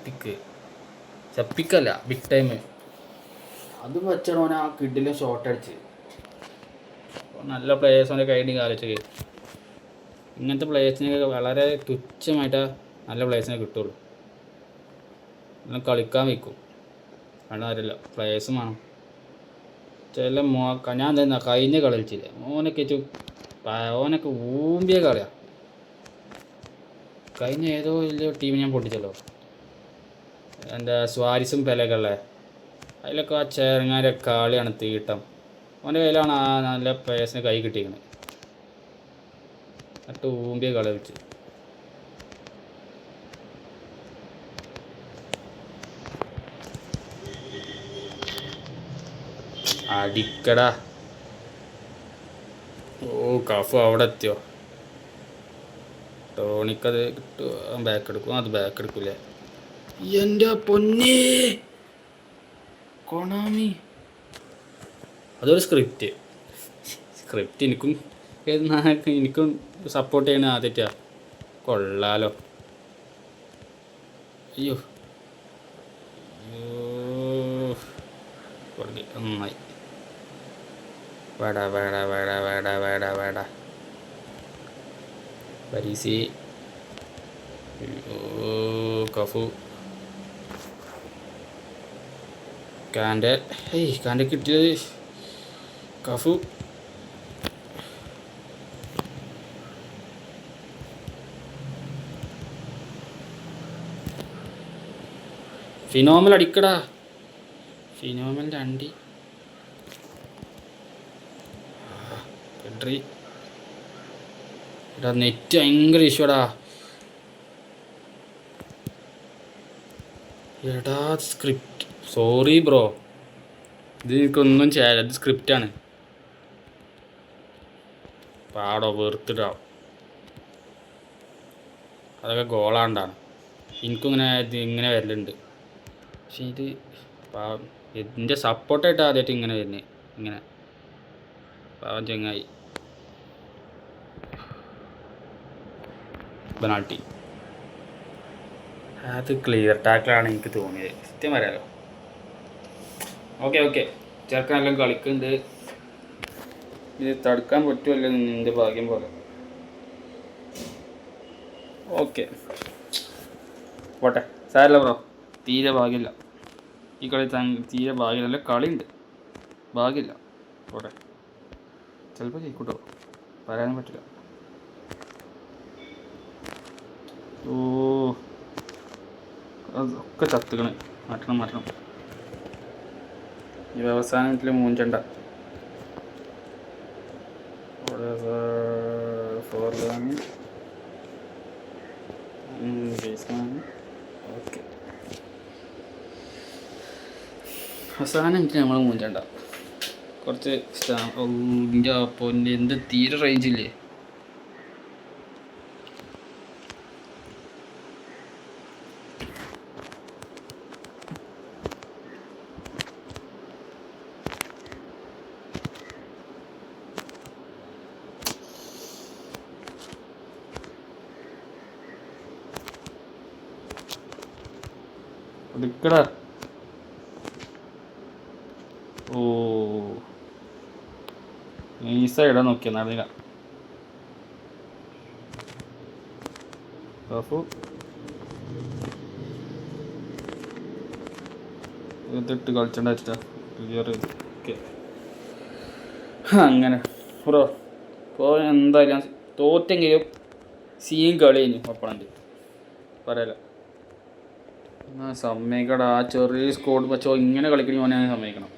പിക്കല്ല ബിഗ് ടൈം. അത് വെച്ചാണ് ഓൻ ആ കിഡിലും ഷോട്ട് അടിച്ച്. നല്ല പ്ലേയേഴ്സിൻ്റെ കയ്യിൽ ആലോചിച്ച്. ഇങ്ങനത്തെ പ്ലേയേഴ്സിനൊക്കെ വളരെ തുച്ഛമായിട്ടാണ് നല്ല പ്ലേയേഴ്സിനെ കിട്ടുള്ളൂ. എല്ലാം കളിക്കാൻ വയ്ക്കും. വേണ്ട കാര്യമില്ല, പ്ലേയേഴ്സും വേണം. ചില ഞാൻ എന്താ കഴിഞ്ഞ കളി കളിച്ചില്ലേ, ഓനൊക്കെ ഊമ്പിയ കളിയാണ്. കഴിഞ്ഞ ഏതോ വലിയ ടീം ഞാൻ പൊട്ടിച്ചല്ലോ, എന്താ സ്വാരിസും പെലയൊക്കെ ഉള്ളത്. അതിലൊക്കെ ആ ചേർങ്ങാരെ കളിയാണ് തീട്ടം. അവൻ്റെ കയ്യിലാണ് ആ നല്ല പ്ലേയേഴ്സിന് കൈ കിട്ടിയിരിക്കുന്നത്. എന്നിട്ട് ഊമ്പിയ കളി കളിച്ച്. അടിക്കടാ. ഓ കഫ് അവിടെ എത്തിയോ? ടോണിക്കത് കിട്ടും, ബാക്ക് എടുക്കും. അത് ബാക്ക് എടുക്കില്ലേ? എൻ്റെ പൊന്നേ കൊണാമി. അതൊരു സ്ക്രിപ്റ്റ് എനിക്കും സപ്പോർട്ട് ചെയ്യണ ആദ്യറ്റാ. കൊള്ളാലോ. അയ്യോ നന്നായി. വേടാ പരീസി. കഫു കാൻ്റെ കിട്ടിയത്. കഫു ഫിനോമൽ അടിക്കടാ. ഫിനോമലിൻ്റെ അണ്ടി എടാ. നെറ്റ് ഭയങ്കര ഇഷ്യൂടാ. എടാ സ്ക്രിപ്റ്റ്. സോറി ബ്രോ, ഇത് എനിക്കൊന്നും ചെയ്യാനില്ല. ഇത് സ്ക്രിപ്റ്റാണ്. പാടോ വെറുത്തിടാം. അതൊക്കെ ഗോളാണ്ടാണ്. എനിക്കും ഇങ്ങനെ വരലുണ്ട്. പക്ഷെ ഇത് ഇതിൻ്റെ സപ്പോർട്ടായിട്ട് ആദ്യമായിട്ട് ഇങ്ങനെ വരുന്നത്. ഇങ്ങനെ പാവം ചെങ്ങായി. പെനാൾട്ടി. അത് ക്ലിയർ ടാക്കിളാണ് എനിക്ക് തോന്നിയത്. സത്യം പറയാലോ. ഓക്കെ ചെറുക്കാനെല്ലാം കളിക്കുന്നുണ്ട്. ഇത് തടുക്കാൻ പറ്റുമല്ലോ നിൻ്റെ ഭാഗ്യം പോലെ. ഓക്കെ പോട്ടെ, സാരല്ല ബ്രോ. തീരെ ഭാഗ്യമില്ല ഈ കളി. തീരെ ഭാഗ്യമില്ല. കളിയുണ്ട്, ഭാഗ്യമില്ല. പോട്ടെ, ചിലപ്പോൾ ജയിക്കൂട്ടോ, പറയാനും പറ്റില്ല. ഓ അതൊക്കെ ചത്തുക്കണ്. മാറ്റണം. ഈ അവസാനത്തിൽ മൂഞ്ചണ്ട. ഫോർലാണ് ഓക്കെ. അവസാനം എനിക്ക് നമ്മൾ മൂഞ്ചണ്ട കുറച്ച് ഇതിൻ്റെ അപ്പോൾ എന്ത് തീരെ റേഞ്ചില്ലേ. എടുക്കടാ. ഓ ഈ സൈഡാ നോക്കിയാൽ നടന്നില്ല. ഇതിട്ട് കളിച്ചണ്ട വെച്ചിട്ടാ ക്ലിയർ. ഓക്കെ അങ്ങനെ ബ്രോ. ഇപ്പോൾ എന്തായാലും തോറ്റെങ്കിലും സീൻ കളി കഴിഞ്ഞു ഒപ്പണൻ്റെ പറയല. സമ്മതിക്കടാ. ആ ചെറിയ സ്കോഡ് വെച്ചോ ഇങ്ങനെ കളിക്കണി മോനെ സമ്മതിക്കണം.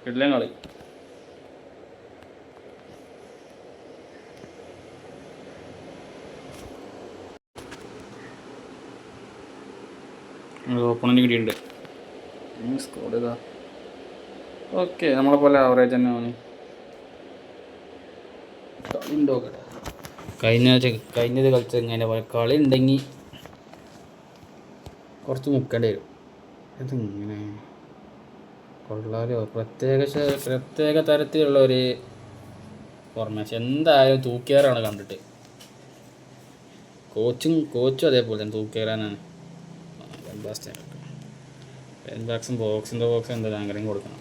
കിടിലൻ കളി. ഓപ്പണൻ്റ് കിട്ടിയിട്ടുണ്ട്. സ്കോഡ് ഇതാ ഓക്കെ. നമ്മളെ പോലെ ആവറേജ് തന്നെ ആണ്. കളി ഉണ്ടോ കേട്ടോ. കഴിഞ്ഞത് കളിച്ചത് ഇങ്ങനെ പോലെ കളി ഉണ്ടെങ്കിൽ കുറച്ച് മുക്കേണ്ടി വരും. ഇതിങ്ങനെ കൊള്ളാലോ. പ്രത്യേക തരത്തിലുള്ള ഒരു ഫോർമേഷൻ. എന്തായാലും തൂക്കിയാറാണ് കണ്ടിട്ട്. കോച്ചും അതേപോലെ തന്നെ തൂക്കിയാറാനാണ്. ബാക്സും ബോക്സിൻ്റെ ബോക്സും എന്തായാലും അങ്ങനെയും കൊടുക്കണം.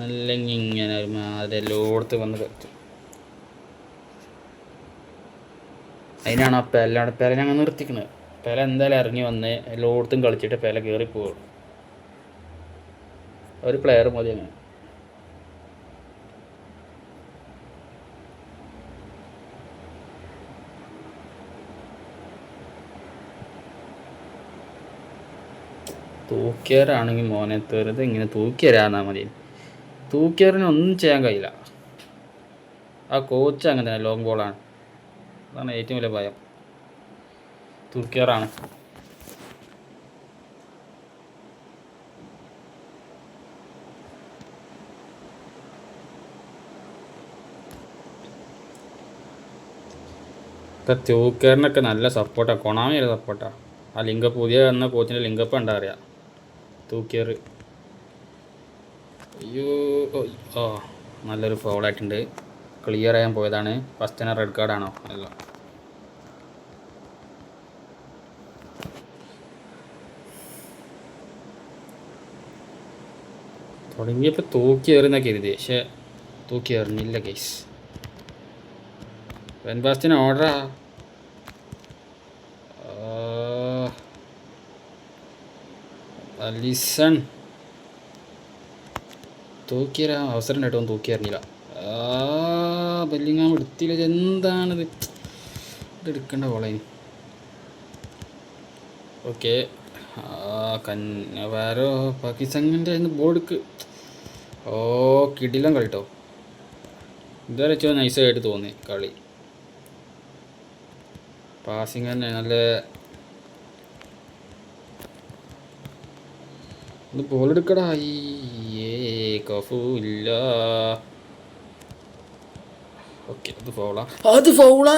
അല്ലെങ്കിൽ ഇങ്ങനെ ഒരു മാതിരി എല്ലായിടത്ത് വന്ന് കളിച്ചു. അതിനാണ് ആ പെല ഞങ്ങൾ നിർത്തിക്കുന്നത്. പെല എന്തായാലും ഇറങ്ങി വന്ന് എല്ലായിടത്തും കളിച്ചിട്ട് പെല കയറിപ്പോകും. ഒരു പ്ലെയർ മതി അങ്ങനെ. തൂക്കിയറാണെങ്കിൽ മോനെ തെറുത് ഇങ്ങനെ തൂക്കിയരാന്നാ മതി. തൂക്കിയറിന് ഒന്നും ചെയ്യാൻ കഴിയില്ല. ആ കോച്ച് അങ്ങനെ തന്നെ ലോങ് ബോളാണ്. അതാണ് ഏറ്റവും വലിയ ഭയം. തൂക്കിയറാണ്. ഇപ്പം തൂക്കിയറിനൊക്കെ നല്ല സപ്പോർട്ടാണ്. കൊണാമി ഒരു സപ്പോർട്ടാണ്. ആ ലിങ്കപ്പ് പുതിയ വന്ന കോച്ചിൻ്റെ ലിങ്കപ്പ് ഉണ്ടാ അറിയാം. തൂക്കിയർ അയ്യോ. ഓ നല്ലൊരു ഫൗളായിട്ടുണ്ട്. ക്ലിയർ ചെയ്യാൻ പോയതാണ്. ഫസ്റ്റ് തന്നെ റെഡ് കാർഡാണോ? അല്ല. തുടങ്ങിയപ്പോൾ തൂക്കിയേറുന്നൊക്കെ കരുതി. പക്ഷേ തൂക്കിയേറുന്നില്ല കേസ്. വെൻബാസ്റ്റിന് ഓർഡറാ. അലിസൺ തൂക്കിയരാ അവസരം ഉണ്ടായിട്ടും തൂക്കിയറിഞ്ഞില്ല. ബെല്ലിങ്ങാം എടുത്തില്ല. എന്താണിത്? ഇതെടുക്കേണ്ട ബോളായി. ഓക്കെ. വേറെ പാകിസ്ഥാനിൻ്റെ ബോൾ എടുക്ക്. ഓ കിടിലം കളിട്ടോ. ഇതുവരെ വെച്ചോ നൈസായിട്ട് തോന്നി കളി. പാസിങ് തന്നെ നല്ല. ഒന്ന് ബോൾ എടുക്കടാ. കഫു ഇല്ല. ഓക്കെ അത് ഫൗളാ.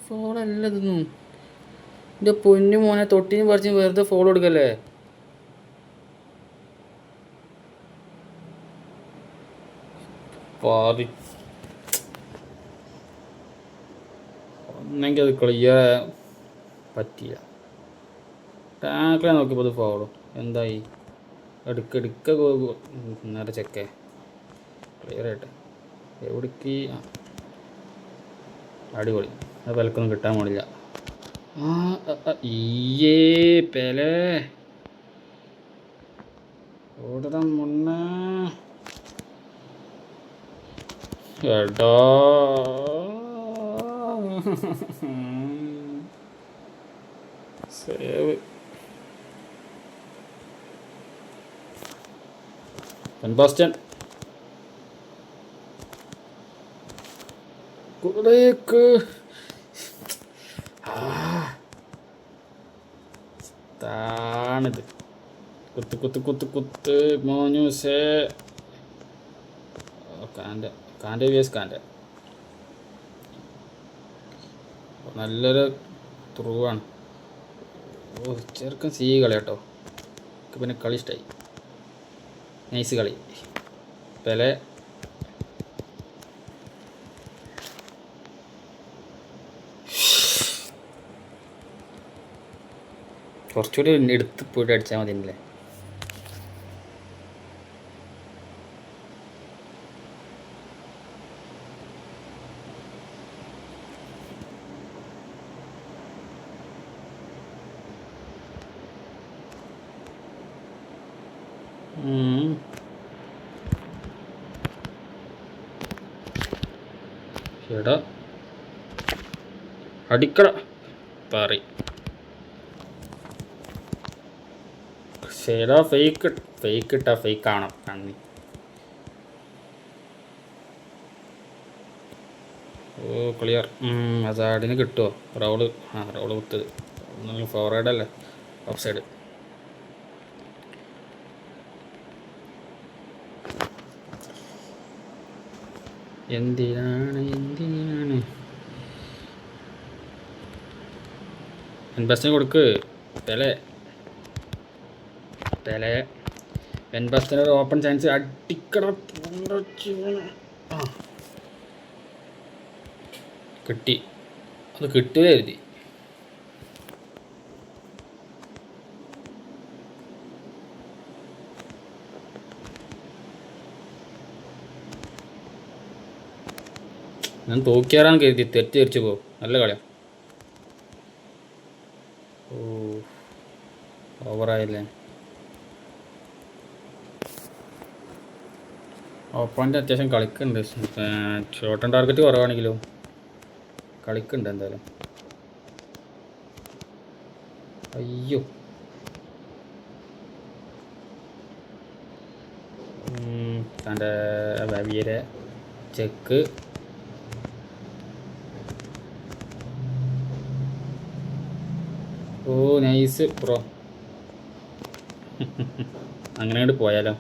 ഫൗളല്ലതൊന്നും. എൻ്റെ പൊന്നു മോനെ തൊട്ടിനും പറിച്ചും വെറുതെ ഫോൾ കൊടുക്കല്ലേ. ഒന്നെങ്കിൽ അത് ക്ലിയർ പറ്റില്ല. ടാക്കളെ നോക്കിയപ്പോൾ അത് ഫൗളും. എന്തായി? എടുക്ക നേരെ ചെക്കേ ക്ലിയർ ആയിട്ട് എവിടേക്ക്. അടിപൊളി. അത് വിലക്കൊന്നും കിട്ടാൻ പാടില്ല. ഈയേ പെലെ ഓടണം മുന്നേ. എടാ സേവ്. വെൻബാസ്റ്റൻ കുറേക്ക് താണിത് കുത്ത് കുത്ത് കുത്ത് കുത്ത് മോനൂസേ. കാൻ്റെ വിയസ് കാൻ്റെ നല്ലൊരു ത്രൂവാണ്. ചെറുക്കൻ സി കളി കേട്ടോ. പിന്നെ കളി ഇഷ്ടമായി. നൈസ് കളി. പെലെ കുറച്ചുകൂടി എടുത്ത് പോയിട്ട് അടിച്ചാൽ മതി അല്ലേ. എടാ അടിക്കട പറ ശരിടാ. ഫേക്ക് ഇട്ടാ ഫേക്ക് ആണോ കണ്ണി. ഓ ക്ലിയർ. അസാഡിന് കിട്ടുമോ റൗള്? റൗള് കുത്തത് ഫോർവേഡ് അല്ലേ, ഓഫ് സൈഡ്. എന്തിനാണ് എൻബസ്റ്റിന് കൊടുക്ക്. പെലെ എൻബസ്റ്റിന് ഒരു ഓപ്പൺ ചാൻസ്. അടിക്കട കിട്ടി. അത് കിട്ടുക എഴുതി. ഞാൻ തോക്കിയാറാണ് കരുതി. തെറ്റിദ്ധരിച്ചു പോകും. നല്ല കളിയാണ്. ഓവറായില്ലേ. ഓപ്പോണൻ്റ് അത്യാവശ്യം കളിക്കുന്നുണ്ട്. ഷോട്ട് ആൻഡ് ടാർഗറ്റ് കുറവാണെങ്കിലോ കളിക്കുന്നുണ്ട് എന്തായാലും. അയ്യോ തൻ്റെ വവിയരെ ചെക്ക്. ഓ നൈസ് ബ്രോ. അങ്ങനെ അങ്ങോട്ട് പോയാലോ.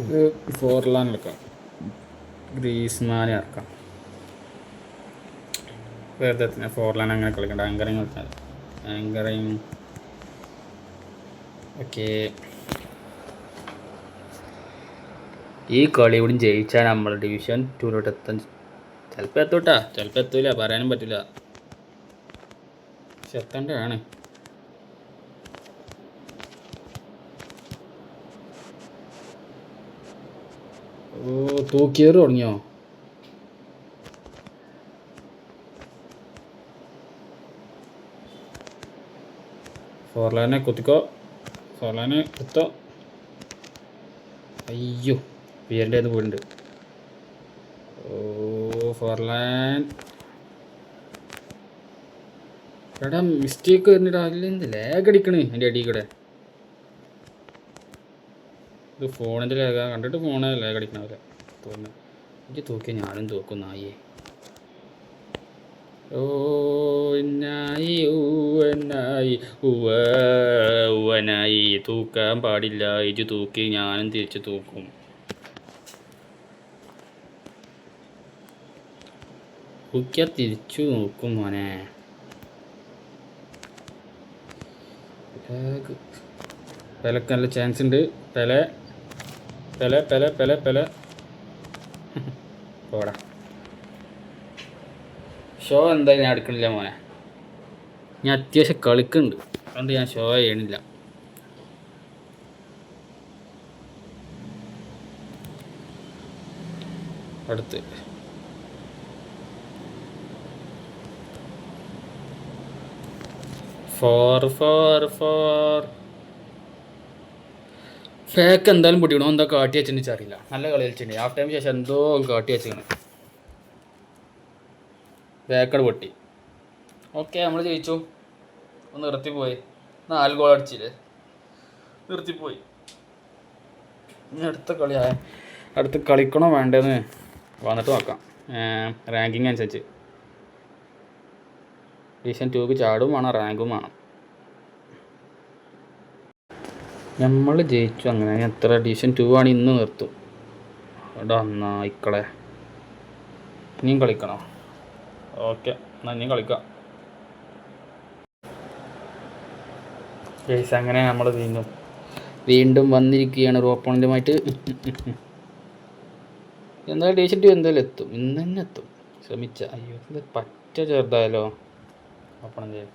ഇത് ഫോർലാൻ എടുക്കാം. ഗ്രീസ്മാനെ ഇറക്കാം. വെറുതെ ഫോർലാൻ അങ്ങനെ കളിക്കണ്ട. ആങ്കറിങ് കളിക്കാം. Anchoring okay. ഈ കളി കൂടി ജയിച്ചാൽ നമ്മൾ ഡിവിഷൻ 2 എത്താൻ ചിലപ്പോൾ എത്തൂട്ടാ, ചിലപ്പോൾ എത്തൂല, പറയാനും പറ്റില്ല. പക്ഷെ എത്തേണ്ടതാണ്. ഓ തൂക്കിയേറ് തുടങ്ങിയോ. ഫോർലാനെ കുത്തിക്കോ. ഫോർലാനെ കുത്തോ. അയ്യോ വിയറിൻ്റെ അത് പോയിട്ടുണ്ട്. ഓ ഫോർലാൻ എടാ മിസ്റ്റേക്ക് വരുന്നിട്ട് അതിലെന്ത് ലാഗ് അടിക്കണ് എൻ്റെ അടിയിൽ കൂടെ. ഇത് ഫോണിൻ്റെ ലാഗ കണ്ടിട്ട് ഫോണ് ലാഗ് അടിക്കണവരെ തോന്നുന്നു. എനിക്ക് തൂക്കിയ ഞാനും തൂക്കും നായേ. ഓ നായി ഊവനായി ഊവനായി തൂക്കാൻ പാടില്ല. ഇത് തൂക്കി ഞാനും തിരിച്ച് തൂക്കും. തൂക്കിയാൽ തിരിച്ചു നോക്കും മോനെ. പെലക്ക് നല്ല ചാൻസ് ഉണ്ട്. Pele Pele Pele Pele Pele പോടാ. ഷോ എന്തായാലും ഞാൻ എടുക്കണില്ല മോനെ. ഞാൻ അത്യാവശ്യം കളിക്കുന്നുണ്ട്, അതുകൊണ്ട് ഞാൻ ഷോ ചെയ്യണില്ല. അടുത്ത് ഫേക്ക് എന്തായാലും പൊട്ടിക്കണോ. എന്താ കാട്ടി വെച്ചിട്ട് അറിയില്ല. നല്ല കളി കളിച്ചിട്ടുണ്ട്. ഹാഫ് ടൈമിന് ശേഷം എന്തോ കാട്ടി വെച്ചിരിക്കണം. ഫേക്കട് പൊട്ടി. ഓക്കെ നമ്മൾ ജയിച്ചു. ഒന്ന് നിർത്തി പോയി. 4 ഗോൾ അടിച്ചില്ലേ, നിർത്തിപ്പോയി. ഇനി അടുത്ത കളിക്കണോ വേണ്ടതെന്ന് വന്നിട്ട് നോക്കാം. റാങ്കിങ് അനുസരിച്ച് ഡിവിഷൻ 2ക്ക് ചാടും വേണം, റാങ്കും വേണം. നമ്മൾ ജയിച്ചു. അങ്ങനെ എത്ര ഡിവിഷൻ 2 ആണ് ഇന്ന് നിർത്തും. അവിടെ നന്നായിക്കളെ. ഇനിയും കളിക്കണോ? ഓക്കെ, എന്നാൽ ഇനിയും കളിക്കാം. ഗൈസ്, അങ്ങനെ നമ്മൾ വീണ്ടും വന്നിരിക്കുകയാണ് ഒരു ഓപ്പണൻറ്റുമായിട്ട്. എന്തായാലും ഡിവിഷൻ 2 എന്തായാലും എത്തും, ഇന്ന് തന്നെ എത്തും. ശ്രമിച്ച അയ്യോ ഇത് പറ്റ ചെറുതായാലോ ഓപ്പണൻറ്റ്.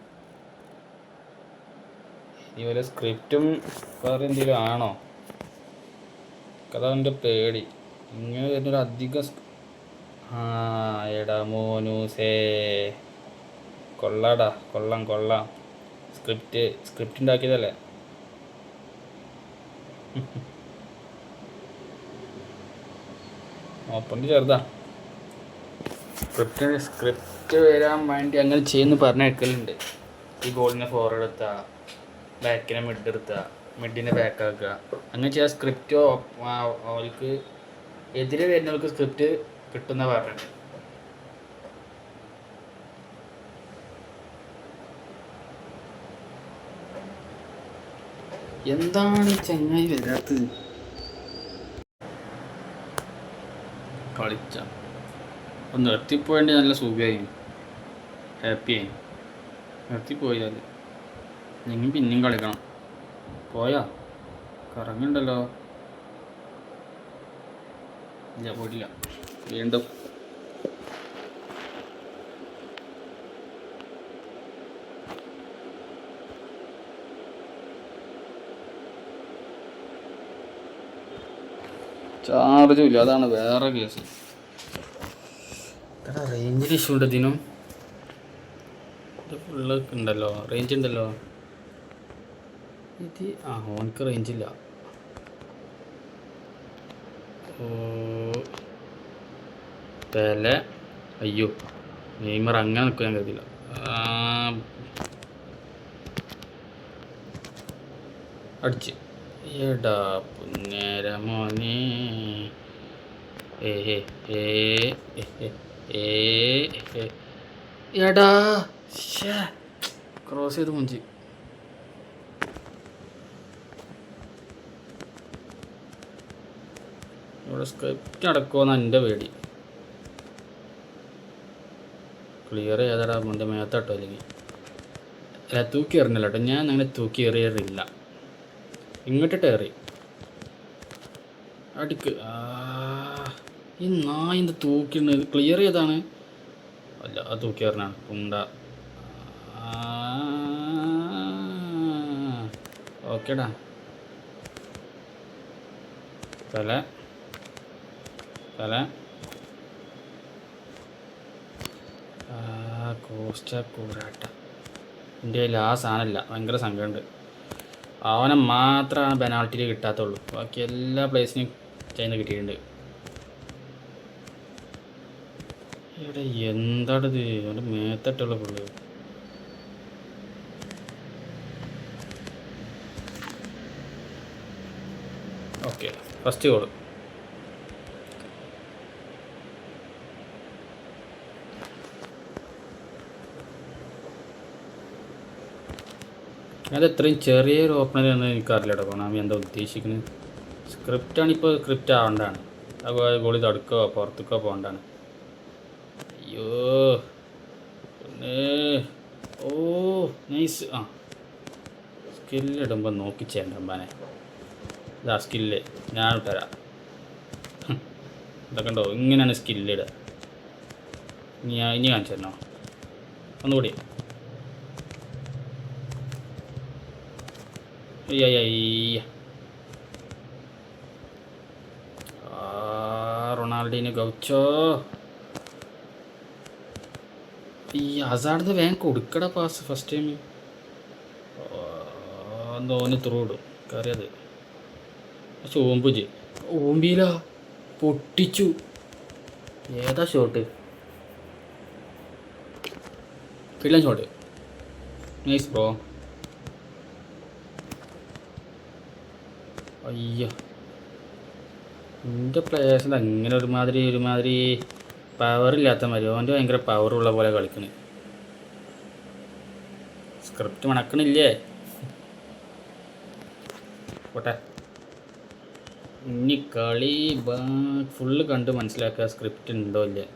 ഇതുപോലെ സ്ക്രിപ്റ്റും വേറെ എന്തെങ്കിലും ആണോ? അതാണെൻ്റെ പേടി. ഇങ്ങനെ വരുന്നൊരു അധികം എടാ മോനൂസേ, കൊള്ളാടാ, കൊള്ളാം. സ്ക്രിപ്റ്റ് ഉണ്ടാക്കിയതല്ലേ. ഓപ്പണിൽ ചെറുതാ. സ്ക്രിപ്റ്റ് വരാൻ വേണ്ടി അങ്ങനെ ചെയ്യുന്നു പറഞ്ഞേക്കലുണ്ട്. ഈ ഗോളിനെ ഫോർവേഡ് എടുത്താൽ, ബാക്കിനെ മിഡ് എടുത്താൽ, മിഡിനെ ബാക്കാക്കുക, അങ്ങനെ ചെയ്യാൻ സ്ക്രിപ്റ്റോ അവർക്ക് എതിരെ വരുന്നവർക്ക് സ്ക്രിപ്റ്റ് കിട്ടുന്ന പറഞ്ഞിട്ട്. എന്താണ് ഈ ചങ്ങായി വരാത്തത്? കളിച്ച ഒന്ന് നിർത്തിപ്പോയേണ്ടി നല്ല സുഖമായി, ഹാപ്പിയായി. നിർത്തിപ്പോയാൽ നിങ്ങൾ പിന്നെയും കളിക്കണം. പോയാ കറങ്ങുണ്ടല്ലോ. ഇല്ല, പോയിട്ടില്ല. വീണ്ടും ചാർജും ഇല്ല, അതാണ് വേറെ കേസ്. റേഞ്ചിന് ഇഷ്യൂ ഉണ്ട് ഇതിനും. ഇത് ഫുള്ള് ഉണ്ടല്ലോ, റേഞ്ച് ഉണ്ടല്ലോ. ഇത് ഓനക്ക് റേഞ്ചില്ല. പെലെ, അയ്യോ നെയ്മർ അങ്ങനെ നിൽക്കാൻ ഞാൻ കരുതില്ല. അടിച്ച് എടാ പുന്നേര മോനെ. എടാ ക്രോസ് ചെയ്ത് മുഞ്ചി. ഇവിടെ സ്ക്രിപ്റ്റ് അടക്കുമെന്ന് എൻ്റെ പേടി. ക്ലിയർ ചെയ്തടാ എൻ്റെ മേത്തട്ടോ. അല്ലെങ്കിൽ അല്ല, തൂക്കി എറിഞ്ഞല്ലോ കേട്ടോ. ഞാൻ അങ്ങനെ തൂക്കി എറിയാറില്ല. ഇങ്ങോട്ടിട്ട് എറി അടിക്ക്. ഈ നായിൻ്റെ തൂക്കിണ്ട്. ക്ലിയർ ചെയ്താണ് അല്ല, അത് തൂക്കി എറിഞ്ഞാണ് പുണ്ട. ഓക്കേടാ. തല കോസ്റ്റ കൂരാട്ട. എൻ്റെ കയ്യിൽ ആ സാധനമില്ല, ഭയങ്കര സങ്കടമുണ്ട്. അവനെ മാത്രമാണ് പെനാൾട്ടിയിൽ കിട്ടാത്തുള്ളൂ, ബാക്കി എല്ലാ പ്ലേസിനും ചെയ്യുന്ന കിട്ടിയിട്ടുണ്ട്. ഇവിടെ എന്താണിത്? അവൻ്റെ മേത്തട്ടുള്ള പുള്ളി. Okay, first goal. അത് എത്രയും ചെറിയൊരു ഓപ്പണറാണെന്ന് എനിക്കറിയില്ല കേട്ടോ. കൊണാമി എന്താ ഉദ്ദേശിക്കുന്നത്? സ്ക്രിപ്റ്റാണിപ്പോൾ സ്ക്രിപ്റ്റ് ആവേണ്ടതാണ്. ആ ഗോളി തടുക്കോ പുറത്തേക്കോ പോകണ്ടാണ്. അയ്യോ ഓ നൈസ്. സ്കില്ലിടുമ്പോൾ നോക്കി ചെയ്യണ്ടമ്പാനെ. ഇതാ സ്കില്ല്, ഞാൻ ഇട്ടുതരാം. ഇതൊക്കെ ഉണ്ടോ? ഇങ്ങനെയാണ് സ്കില്ലിടുക. ഇനി കാണിച്ചു തരണോ? ഒന്നുകൂടി. റൊണാൾഡീന് ഗൗച്ചോ. ഈ ഹസാർഡ് വേഗം കൊടുക്കട പാസ് ഫസ്റ്റ് ടൈം. ഓന് ത്രൂ ഇടും, കറിയത്. പക്ഷെ ഓമ്പിയില്ല, പൊട്ടിച്ചു. ഏതാ ഷോട്ട്? കിടിലൻ ഷോട്ട്. Nice bro. അയ്യോ, എൻ്റെ പ്ലേയേഴ്സിന് അങ്ങനെ ഒരുമാതിരി പവറില്ലാത്ത മാതിരി. ഓൻ്റെ ഭയങ്കര പവറുള്ള പോലെ കളിക്കണ്. സ്ക്രിപ്റ്റ് മണക്കണില്ലേ? പോട്ടെ, ഇനി കളി ഫുള്ള് കണ്ട് മനസ്സിലാക്കുക സ്ക്രിപ്റ്റ് ഉണ്ടോ ഇല്ലേ.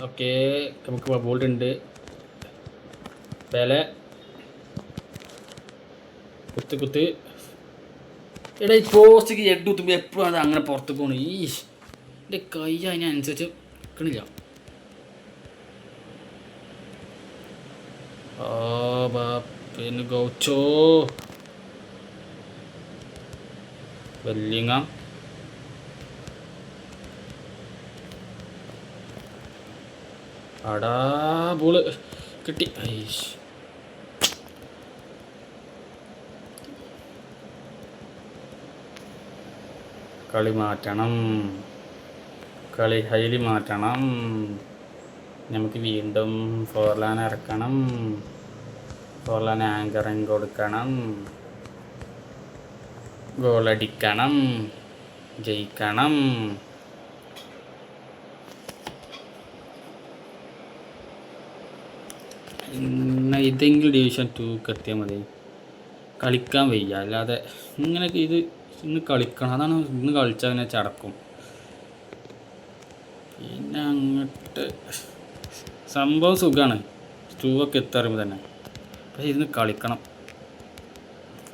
ഓക്കെ, നമുക്ക് ബോൾഡുണ്ട്. പെലെ കുത്ത് എടാ, ഈ പോസ്റ്റിക്ക് എഡ് കുത്തുമ്പോൾ എപ്പോഴും അത് അങ്ങനെ പുറത്ത് പോകണം. എൻ്റെ കൈ അതിനനുസരിച്ച് നിൽക്കണില്ല. പിന്നെ ഗൗച്ചോ വെല്ലിങ്ങാം. അടാ, ബോള് കിട്ടി. കളി മാറ്റണം, കളി ഹൈലി മാറ്റണം. നമുക്ക് വീണ്ടും ഫോർലാൻ ഇറക്കണം, ഫോർലാൻ ആങ്കറിങ് കൊടുക്കണം, ഗോളടിക്കണം, ജയിക്കണം. ഇതെങ്കിലും ഡിവിഷൻ 2 എത്തിയാൽ മതി. കളിക്കാൻ വയ്യ, അല്ലാതെ ഇങ്ങനെയൊക്കെ ഇന്ന് കളിക്കണം. അതാണ് ഇന്ന് കളിച്ചാൽ പിന്നെ ചടക്കും. പിന്നെ അങ്ങോട്ട് സംഭവം സുഖമാണ് 2 ഒക്കെ എത്തറിയുമ്പോൾ തന്നെ. പക്ഷെ ഇന്ന് കളിക്കണം.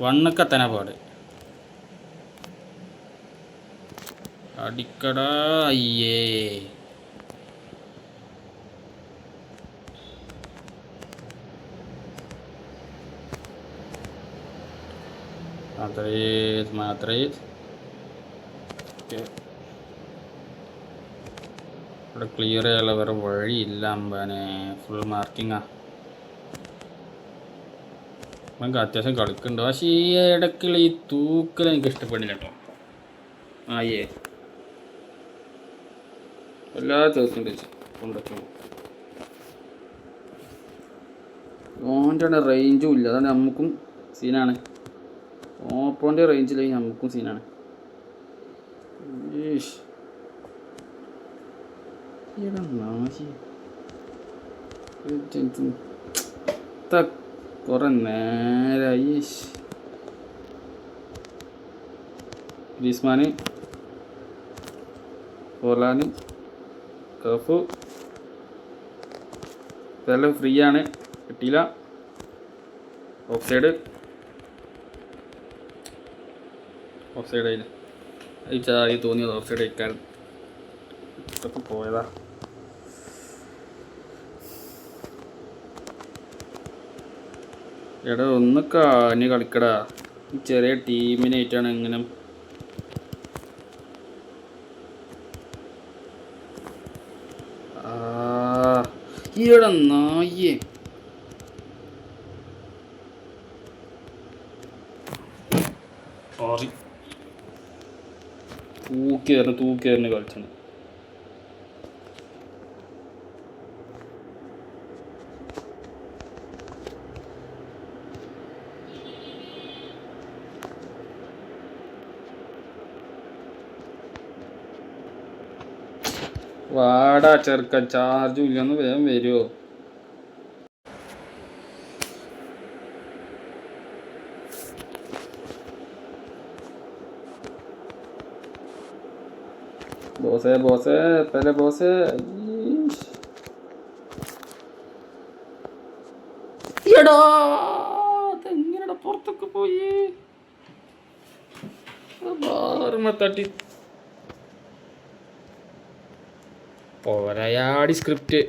1 ഒക്കെ എത്താനാ പാട്. അടിക്കടാ, അയ്യേ. Madrid. ഓക്കെ, ഇവിടെ ക്ലിയർ ചെയ്യാനുള്ള വേറെ വഴിയില്ല. അമ്പാനെ ഫുൾ മാർക്കിങ്ങാ. നമുക്ക് അത്യാവശ്യം കളിക്കുന്നുണ്ട്. പക്ഷേ ഈ ഇടയ്ക്കുള്ള ഈ തൂക്കൽ എനിക്ക് ഇഷ്ടപ്പെടില്ല കേട്ടോ. ആയേ എല്ലാ ദിവസവും കൊണ്ടുവച്ചു. ഓൻ്റെ റേഞ്ചും ഇല്ല, അതാണ് നമുക്കും സീനാണ്. ഓപ്പോൻ്റെ റേഞ്ചിലേക്ക് നമുക്കും സീനാണ്. കുറെ നേരായി. ഗ്രീസ്മാന്, ഫോർലാന്, കഫു. ഇതെല്ലാം ഫ്രീ ആണ്, കിട്ടിയില്ല. ഓഫ് സൈഡ് അതിൽ ചാടി തോന്നിയത് ഓഫ് സൈഡ് വയ്ക്കാൻ ഇതൊക്കെ പോയതാ. എടാ, ഒന്ന് കാഞ്ഞ് കളിക്കടാ. ചെറിയ ടീമിനായിട്ടാണ് ഇങ്ങനെ. ഈടാ നായേ. സോറി, തൂക്കിയായിരുന്നു കളിച്ചാണ്. വാടാ ചെറുക്കൻ, ചാർജും ഇല്ലെന്ന് വേഗം വരുമോ? ബോസേ പെലെ ബോസേ. എങ്ങനെയാ പുറത്തൊക്കെ പോയി തട്ടി പോരായാടി സ്ക്രിപ്റ്റ്.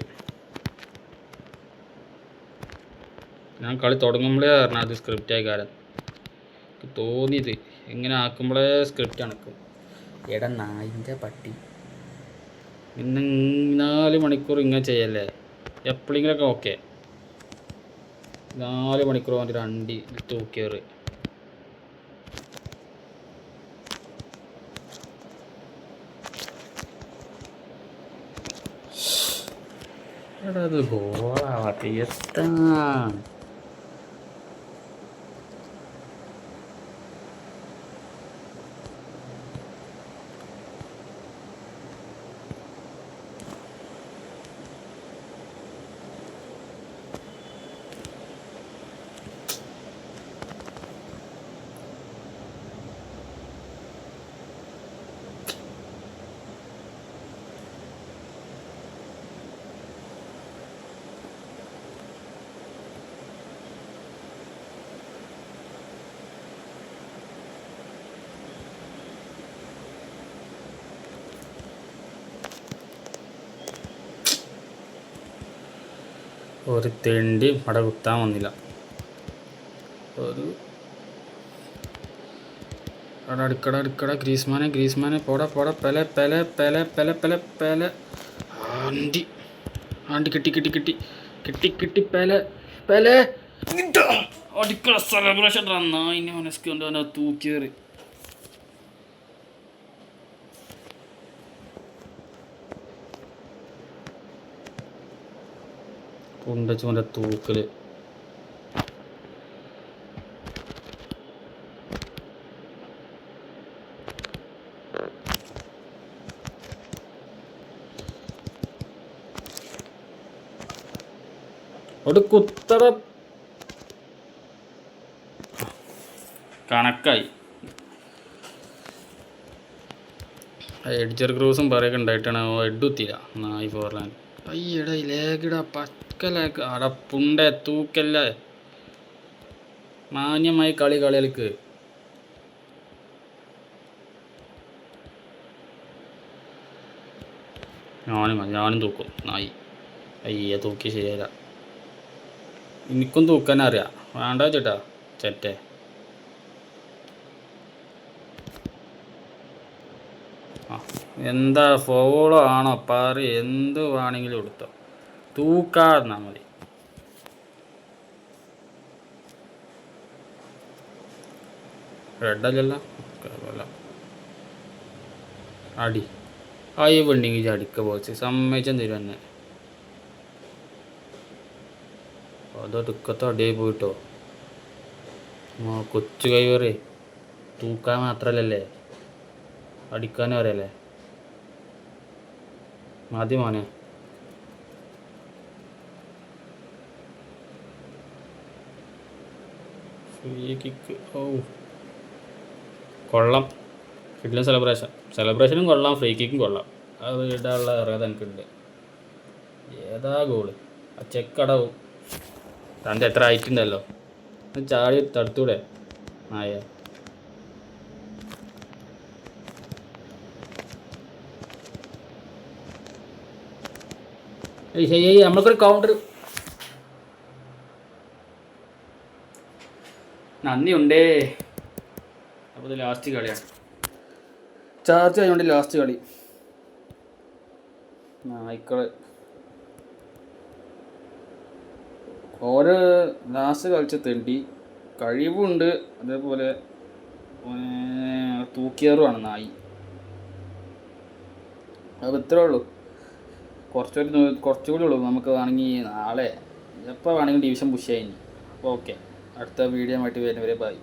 ഞാൻ കളി തുടങ്ങുമ്പോഴേ പറഞ്ഞ അത് സ്ക്രിപ്റ്റ് ആയി. കാലം തോന്നിയത് എങ്ങനെ ആക്കുമ്പോഴേ സ്ക്രിപ്റ്റ് അണക്കും. എടാ നായിൻ്റെ പട്ടി, ഇന്ന് 4 മണിക്കൂർ ഇങ്ങനെ ചെയ്യല്ലേ? എപ്പോഴെങ്കിലൊക്കെ ഓക്കെ. 4 മണിക്കൂർ വന്നിട്ട് അണ്ടി തൂക്കിയേറ്. എടാ, അത് ഗോളാവാത്ത എത്താ. ഒരു തെണ്ടി അവിടെ കുത്താൻ വന്നില്ല. ഒരു അടുക്കട ഗ്രീസ്മാനെ പോടാ പെലെ ആണ്ടി കിട്ടി പെലെ അടുക്കള സെലിബ്രേഷൻ നന്നായി മനസ്കൊണ്ട് തൂക്കിയേറി കൊണ്ടുവച്ചോൻ്റെ തൂക്കല്. ഒരു കുത്തറ കണക്കായി. എഡ്ജർ ക്രൂസും പറയൊക്കെ ഉണ്ടായിട്ടാണ് എഡുത്തില്ല നായി പോറാൻ. അയ്യടാ ലേഗിടാ പക്കലേക്ക് അടപ്പുണ്ട തൂക്കല്ലേ. മാന്യമായി കളികൾക്ക് ഞാനും തൂക്കും നായി. അയ്യ തൂക്കി ശരിയല്ല. എനിക്കും തൂക്കാൻ അറിയാം. വേണ്ട ചേട്ടാ ചേട്ടേ. എന്താ ഫോളോ ആണോ പാറി എന്ത് വേണമെങ്കിലും എടുത്തോ, തൂക്കാതിരുന്നാൽ മതി. റെഡല്ലല്ലോ അടി ആയി വെണ്ടെങ്കിൽ ചടിക്ക പോച്ച് സമ്മതിച്ചും തരും തന്നെ. അതൊടുക്കത്തെ അടിയായി പോയിട്ടോ. കൊച്ചു കൈവറേ തൂക്കാൻ മാത്രല്ലല്ലേ അടിക്കാനും അറിയാലേ. മതി മോനെ. Free kick. ഓ കൊള്ളാം. കിട്ടില്ല സെലിബ്രേഷനും കൊള്ളാം, ഫ്രീ കിക്കും കൊള്ളാം. അത് ഇടാനുള്ള അറിയാതെ എനിക്കുണ്ട്. ഏതാ ഗോള് ആ ചെക്കടവും തൻ്റെ എത്ര ആയിട്ടുണ്ടല്ലോ. ചാടി തടുത്തൂടെ നായ. നമ്മൾക്കൊരു കൗണ്ടർ നന്ദിയുണ്ടേ. അപ്പോൾ ഇത് ലാസ്റ്റ് കളിയാണ്. ചാർജ് ആയതുകൊണ്ട് ലാസ്റ്റ് കളി. നായ്ക്കള് ഓരോ ലാസ്റ്റ് കളിച്ച തെണ്ടി കഴിവുണ്ട്, അതേപോലെ തൂക്കിയാറുമാണ് നായി. അപ്പോൾ ഇത്രേ ഉള്ളൂ. കുറച്ചുകൂടി ഉള്ളൂ. നമുക്ക് വേണമെങ്കിൽ നാളെ എപ്പോൾ വേണമെങ്കിൽ ഡിവിഷൻ പുഷ് ചെയ്യുന്നു. അപ്പോൾ ഓക്കെ, അടുത്ത വീഡിയോ ആയിട്ട് വരുന്നവരെ ബൈ.